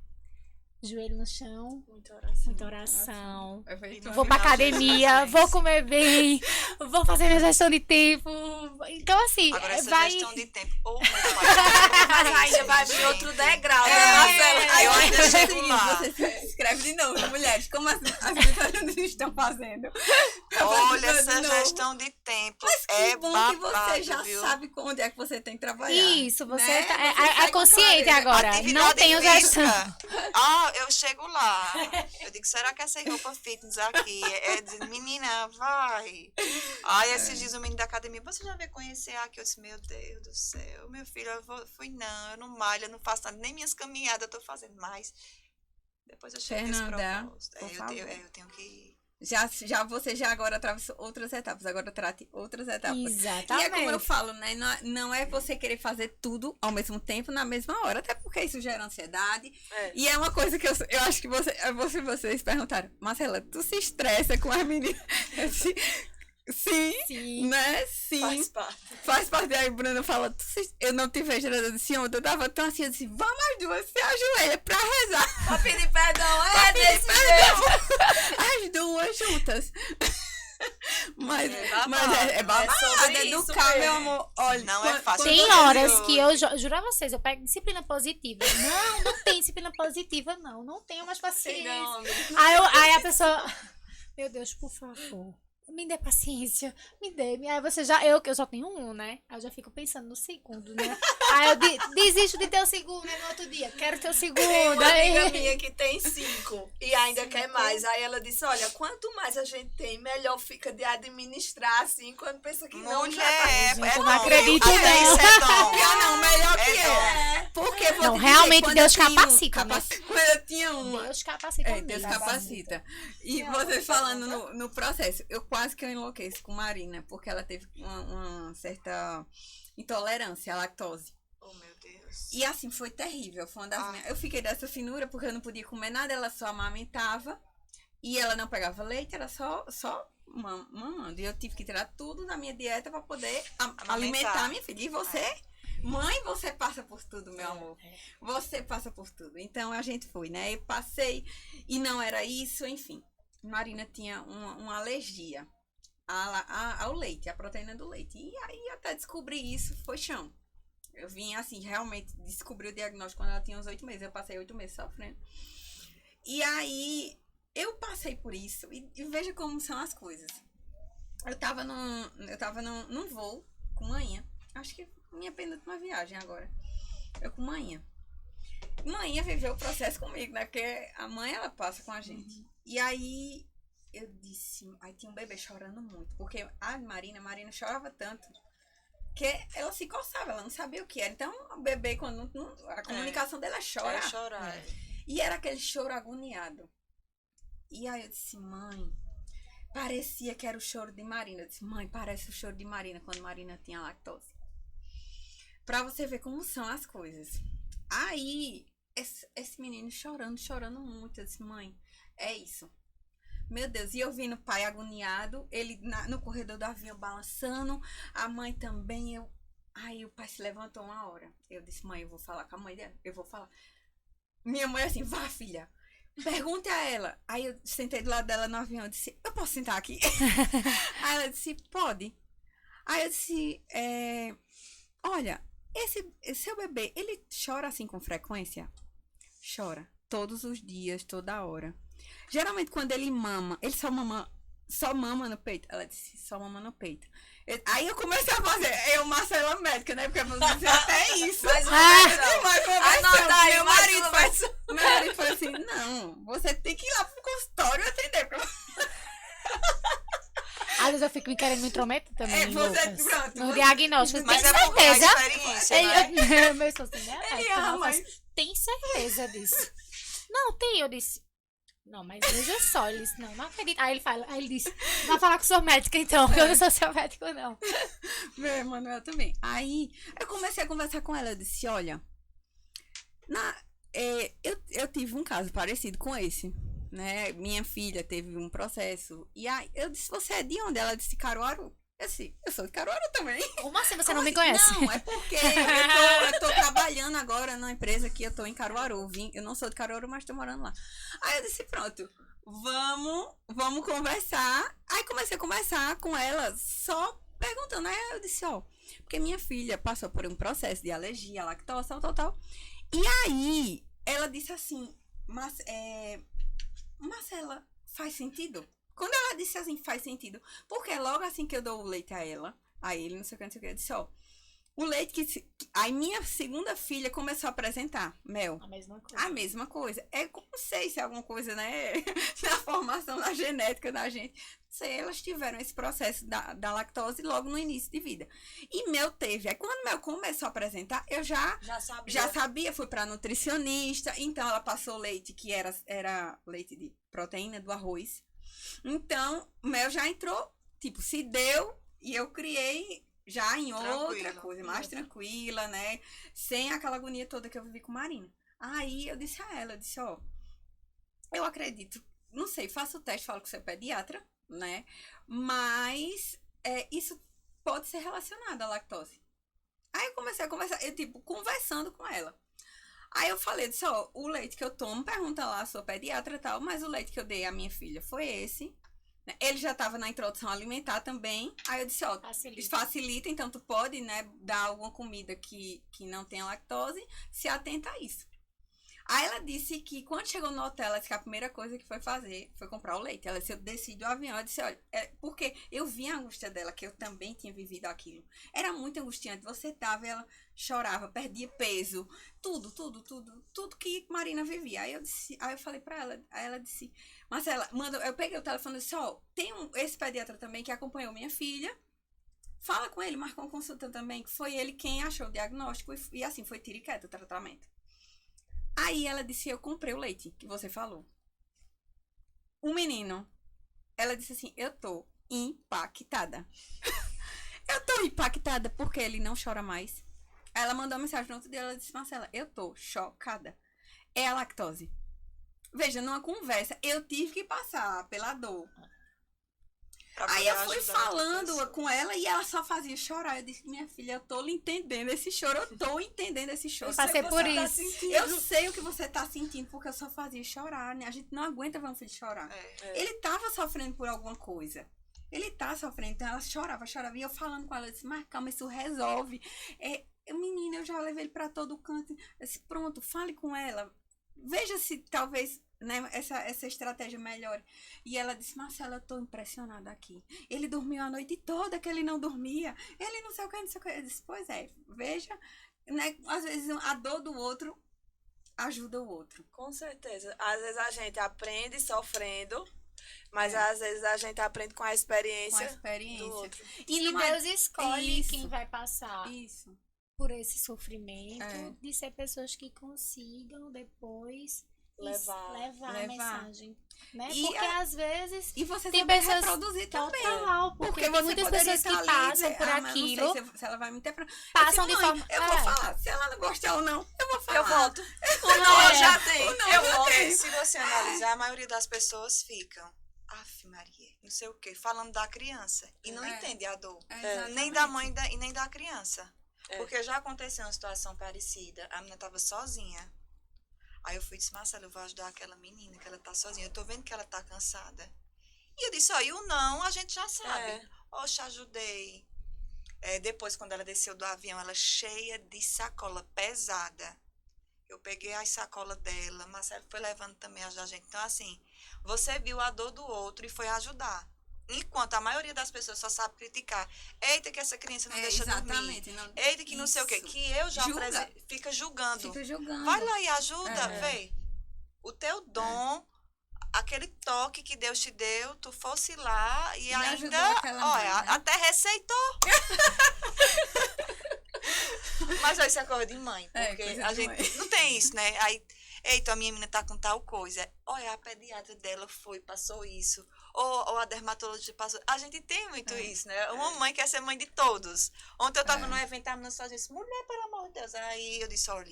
joelho no chão, muita oração, vou pra academia, vou comer bem, vou fazer minha gestão de tempo. Então, assim, Agora, essa vai... gestão de tempo, oh, meu pai, Mas ainda vai vir outro degrau, né, Marcela? Marcela? eu ainda chego Seguinte, lá. Você se inscreve de novo, mulheres. Como as meninas estão fazendo? Olha, De essa novo. gestão de tempo Mas que é bom babado, que você já viu? sabe onde é que você tem que trabalhar. Isso, você né? tá, Você sai é consciente com a agora, não Atividade tenho física. gestão. Eu chego lá. Eu digo, será que essa roupa fitness aqui menina, vai. Aí esses dias o menino da academia, você já veio conhecer aqui? Eu disse, meu Deus do céu, meu filho, eu não malho, eu não faço nada, nem minhas caminhadas eu tô fazendo mais. Depois eu chego nesse Fernanda, propósito. por favor. Eu tenho que... Você já agora atravessou outras etapas, agora trate outras etapas. Exatamente. E é como eu falo, né? Não é você querer fazer tudo ao mesmo tempo, na mesma hora, até porque isso gera ansiedade. E é uma coisa que eu acho que vocês perguntaram, Marcela, tu se estressa com as meninas? Eu disse, sim, né? Sim. Faz parte. Aí Bruna fala, eu não te vejo, eu disse, ontem eu tava tão assim, eu disse, vamos as duas, se ajoelha pra rezar. Pra pedir perdão, desse As duas juntas. Mas é babado, sobre isso educar, mesmo. meu amor. Olha, Não é fácil. Tem Quando horas eu- que eu juro a vocês, eu pego disciplina positiva. Não tem disciplina positiva, não tenho mais paciência. Não, Aí a pessoa, meu Deus, por favor, me dê paciência, me dê. Aí você eu só tenho um, né? Aí eu já fico pensando no segundo, né? Aí eu desisto de ter o segundo, né? No outro dia, quero ter o segundo. Tem uma Aí- amiga minha que tem 5 e ainda quer mais. Aí ela disse, olha, quanto mais a gente tem, melhor fica de administrar, assim, quando pensa que não já tá. Mulher, Gente, eu não dom. acredito, Até não. isso é dom. não, melhor que É eu. Porque vou Não, te dizer, realmente quando Deus eu tinha capacita, né? Quando eu tinha uma. Deus capacita mesmo. Deus capacita. E você falando no processo, eu quase que eu enlouqueço com Marina, porque ela teve uma certa intolerância à lactose. Oh, meu Deus. E assim, foi terrível. Foi uma das minhas... Eu fiquei dessa finura porque eu não podia comer nada, ela só amamentava. E ela não pegava leite, era só mamando. E eu tive que tirar tudo da minha dieta para poder alimentar minha filha. E você, mãe, você passa por tudo, meu amor. Você passa por tudo. Então a gente foi, né? Eu passei e não era isso, enfim. Marina tinha uma alergia ao leite, à proteína do leite. E aí até descobrir isso foi chão. Eu vim assim, realmente descobri o diagnóstico quando ela tinha uns 8 meses. Eu passei 8 meses sofrendo. E aí eu passei por isso e veja como são as coisas. Eu tava num voo com manhã. Acho que minha penúltima viagem agora. Eu com manhã. Manhã viveu o processo comigo, né? Porque a mãe, ela passa com a gente. E aí eu disse, aí tinha um bebê chorando muito. Porque a Marina chorava tanto que ela se coçava, ela não sabia o que era. Então, o bebê, quando a comunicação dela é chorar. É chorar. E era aquele choro agoniado. E aí eu disse, mãe, parecia que era o choro de Marina. Eu disse, mãe, parece o choro de Marina, quando Marina tinha lactose. Pra você ver como são as coisas. Aí, esse menino chorando muito. Eu disse, mãe, é isso. Meu Deus, e eu vi o pai agoniado, ele no corredor do avião balançando, a mãe também, Aí o pai se levantou uma hora. Eu disse, mãe, eu vou falar com a mãe dela, eu vou falar. Minha mãe assim, vá, filha, pergunte a ela. Aí eu sentei do lado dela no avião, eu disse, eu posso sentar aqui? Aí ela disse, pode. Aí eu disse, olha, esse seu bebê, ele chora assim com frequência? Chora, todos os dias, toda hora. Geralmente, quando ele mama, ele só mama no peito. Ela disse, só mama no peito. Aí eu comecei a fazer, Marcela médica, né? Porque eu disse até isso. Mais uma versão. Anota aí, meu mais marido uma faz. Meu marido falou assim, não, você tem que ir lá pro consultório atender. Às vezes eu fico me querendo me intrometer também, você, Lucas. pronto. No diagnóstico, Mas tem é porque certeza? a experiência, né? Meu esposo assim, né? Ele Não, ama, mas tem certeza disso. Não, tem, eu disse. Não, mas veja só, ele disse, não acredito. Aí ele disse, vai falar com o seu médico então, porque eu não sou seu médico, não. Meu Emanuel também. Aí eu comecei a conversar com ela, eu disse, olha, eu tive um caso parecido com esse, né? Minha filha teve um processo. E aí eu disse, você é de onde? Ela disse, Caruaru. Eu disse, eu sou de Caruaru também. Como assim você não me conhece? Não, é porque eu tô trabalhando agora na empresa que eu tô em Caruaru. Eu não sou de Caruaru, mas tô morando lá. Aí eu disse, pronto, vamos conversar. Aí comecei a conversar com ela, só perguntando. Aí eu disse, porque minha filha passou por um processo de alergia à lactose, tal. E aí, ela disse assim, Marcela, faz sentido? Quando ela disse assim, faz sentido. Porque logo assim que eu dou o leite a ela, a ele, não sei o que, eu disse, o leite que... Aí minha segunda filha começou a apresentar mel. A mesma coisa. Não sei se é alguma coisa, né? Na formação, na genética da gente. Não sei, elas tiveram esse processo da lactose logo no início de vida. E mel teve. Aí quando mel começou a apresentar, eu já sabia, fui pra nutricionista. Então ela passou leite que era leite de proteína do arroz. Então, mel já entrou, tipo, se deu e eu criei já em outra coisa, mais tranquila, né? Sem aquela agonia toda que eu vivi com Marina. Aí eu disse a ela, eu acredito, não sei, faça o teste, falo com o seu pediatra, né? Mas isso pode ser relacionado à lactose. Aí eu comecei a conversar, conversando com ela. Aí eu falei, o leite que eu tomo, pergunta lá a sua pediatra e tal, mas o leite que eu dei à minha filha foi esse. Ele já estava na introdução alimentar também. Aí eu disse, facilita, então tu pode, né, dar alguma comida que não tenha lactose, se atenta a isso. Aí ela disse que quando chegou no hotel, ela disse que a primeira coisa que foi fazer foi comprar o leite. Ela disse, eu desci do avião, eu disse, olha, porque eu vi a angústia dela, que eu também tinha vivido aquilo. Era muito angustiante, você tava, ela chorava, perdia peso, tudo que Marina vivia. Aí eu falei pra ela, aí ela disse, Marcela, eu peguei o telefone e disse, tem esse pediatra também que acompanhou minha filha, fala com ele, marcou uma consulta também, que foi ele quem achou o diagnóstico e assim, foi tiro e queda o tratamento. Aí ela disse, eu comprei o leite que você falou. O menino, ela disse assim, eu tô impactada. Eu tô impactada porque ele não chora mais. Aí ela mandou uma mensagem no outro dia, ela disse, Marcela, eu tô chocada. É a lactose. Veja, numa conversa, eu tive que passar pela dor. Aí eu fui falando com ela e ela só fazia chorar. Eu disse, minha filha, eu tô lhe entendendo esse choro. Eu tô entendendo esse choro. Eu passei por isso. Eu sei o que você tá sentindo, porque eu só fazia chorar, né? A gente não aguenta ver um filho chorar. Ele tava sofrendo por alguma coisa. Ele tá sofrendo, então ela chorava. E eu falando com ela, eu disse, mas calma, isso resolve. Menina, eu já levei ele pra todo canto. Eu disse, pronto, fale com ela. Veja se talvez, né, essa estratégia melhore. E ela disse, Marcela, eu tô impressionada aqui. Ele dormiu a noite toda que ele não dormia. Ele não sei o que, não sei o que. Eu disse, pois é, veja, né, às vezes a dor do outro ajuda o outro. Com certeza. Às vezes a gente aprende sofrendo Mas às vezes a gente aprende com a Com a experiência experiência. do outro. E E numa- Deus escolhe Isso. quem vai passar Isso. por esse sofrimento, É. de ser pessoas que consigam depois Levar. a Levar. mensagem. Né? E Porque a- às vezes E você tem saber pessoas reproduzir também. total, porque tem você muitas poderia pessoas estar que ali e passam dizer, por mas não aquilo, sei se ela vai me interpretar. passam de Mãe, forma. eu vou falar. Se ela não gostar ou não, eu vou falar. Eu volto. O não É. eu já tenho. O não Eu eu já volto. tenho. Se você analisar, a maioria das pessoas ficam, Aff, Maria, não sei o quê, falando da criança. E não É. entende a dor. Exatamente. Nem da mãe e nem da criança. É. Porque já aconteceu uma situação parecida. A menina estava sozinha. Aí eu fui e disse, Marcela, eu vou ajudar aquela menina, que ela tá sozinha. Eu tô vendo que ela tá cansada. E eu disse, ó, e o não, a gente já sabe. É. Oxe, ajudei. Depois, quando ela desceu do avião, ela cheia de sacola pesada. Eu peguei as sacolas dela, Marcelo foi levando também as da gente. Então, assim, você viu a dor do outro e foi ajudar. Enquanto a maioria das pessoas só sabe criticar. Eita, que essa criança não deixa dormir. Exatamente. Não, Eita, que não sei o quê. isso. Que eu já Julga. fica julgando. Fica julgando. Vai lá e ajuda, É. vê. O teu dom, aquele toque que Deus te deu, tu fosse lá e ajudou ainda, aquela olha, mãe, né? até receitou. Mas aí isso é coisa de mãe, É, porque coisa a de gente mãe. não tem isso, né? Aí, eita, a minha menina tá com tal coisa. Olha, a pediatra dela passou isso. Ou a dermatologista passou. A gente tem muito isso, né? Uma mãe quer ser mãe de todos. Ontem eu tava num evento, a menina só disse, mulher, pelo amor de Deus. Aí eu disse, olha,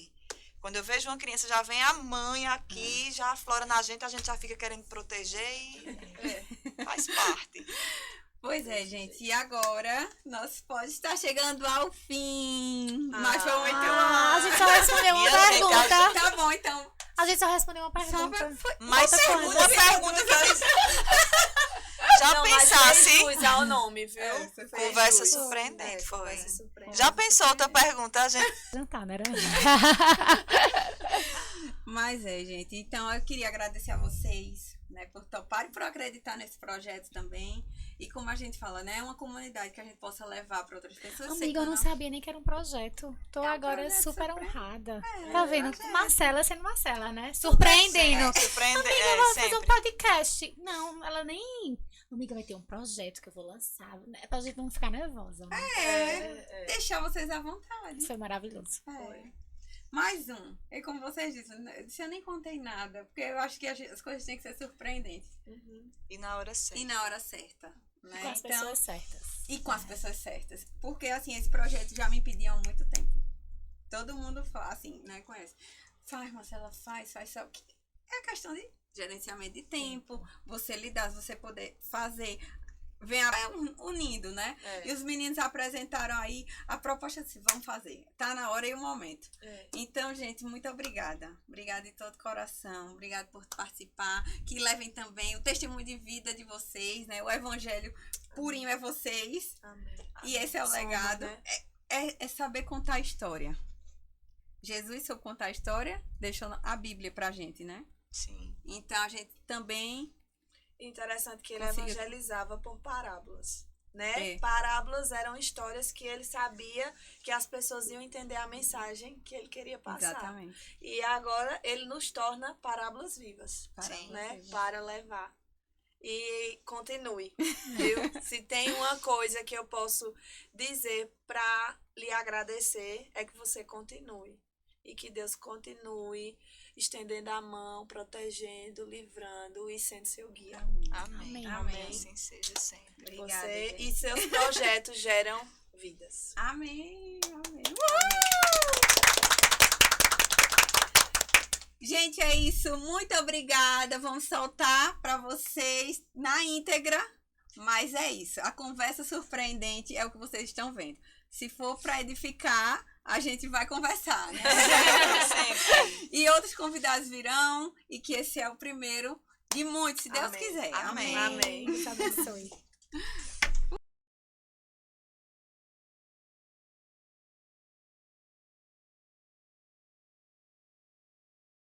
quando eu vejo uma criança, já vem a mãe aqui, já aflora na gente, a gente já fica querendo proteger e faz parte. Pois é, gente. E agora, nosso pod está chegando ao fim. Mas foi muito A gente só bom. respondeu uma E a gente pergunta. Tá bom, então. A gente só respondeu uma Só pergunta. foi Mas Outra uma coisa. pergunta que eu já Não, mas pensasse. fez jus ao nome, viu? É, foi Fez Conversa jus. surpreendente, foi. Conversa surpreendente. Já pensou outra pergunta, gente? Jantar, né? Mas gente. Então eu queria agradecer a vocês, né, por toparem, por acreditar nesse projeto também. E como a gente fala, né, é uma comunidade que a gente possa levar para outras pessoas. Sei Amiga, que eu não sabia nem que era um projeto. Tô um agora projeto super surpre- honrada. É, Tá vendo? projeto. Marcela sendo Marcela, né? Surpreendendo. Surpreende, Amiga, vamos fazer um sempre. podcast. Não, ela nem... Amiga, vai ter um projeto que eu vou lançar. É pra gente não ficar nervosa. Né? deixar vocês à vontade. Foi maravilhoso. É. Mais um. E como vocês disseram, eu nem contei nada, porque eu acho que as coisas têm que ser surpreendentes. E na hora certa. E na hora certa. Né? Com as pessoas certas. E com as pessoas certas. Porque, assim, esse projeto já me pediam há muito tempo. Todo mundo fala, assim, né, conhece. Faz, Marcela, faz só. É a questão de gerenciamento de tempo, você lidar, você poder fazer. Vem unindo, né? É. E os meninos apresentaram aí a proposta de vamos fazer. Tá na hora e o momento. É. Então, gente, muito obrigada. Obrigada de todo coração. Obrigada por participar. Que levem também o testemunho de vida de vocês, né? O evangelho purinho é vocês. Amém. E esse é o Somos, legado. né? É saber contar a história. Jesus soube contar a história, deixou a Bíblia pra gente, né? Sim. Então, a gente também... Interessante que ele Conseguiu. evangelizava por parábolas, né? É. Parábolas eram histórias que ele sabia que as pessoas iam entender a mensagem que ele queria passar. Exatamente. E agora ele nos torna parábolas vivas, Parábolas né? vivas. Para levar. E continue, viu? Se tem uma coisa que eu posso dizer para lhe agradecer, é que você continue. E que Deus continue estendendo a mão, protegendo, livrando e sendo seu guia. Amém. Amém. Amém. Assim seja sempre. Obrigada, Você gente. e seus projetos geram vidas. Amém. Amém. Gente, é isso. Muito obrigada. Vamos soltar para vocês na íntegra. Mas é isso. A conversa surpreendente é o que vocês estão vendo. Se for para edificar, a gente vai conversar, né? Sempre. E outros convidados virão. E que esse é o primeiro de muitos, se Deus Amém. quiser. Amém. Amém. Deus abençoe.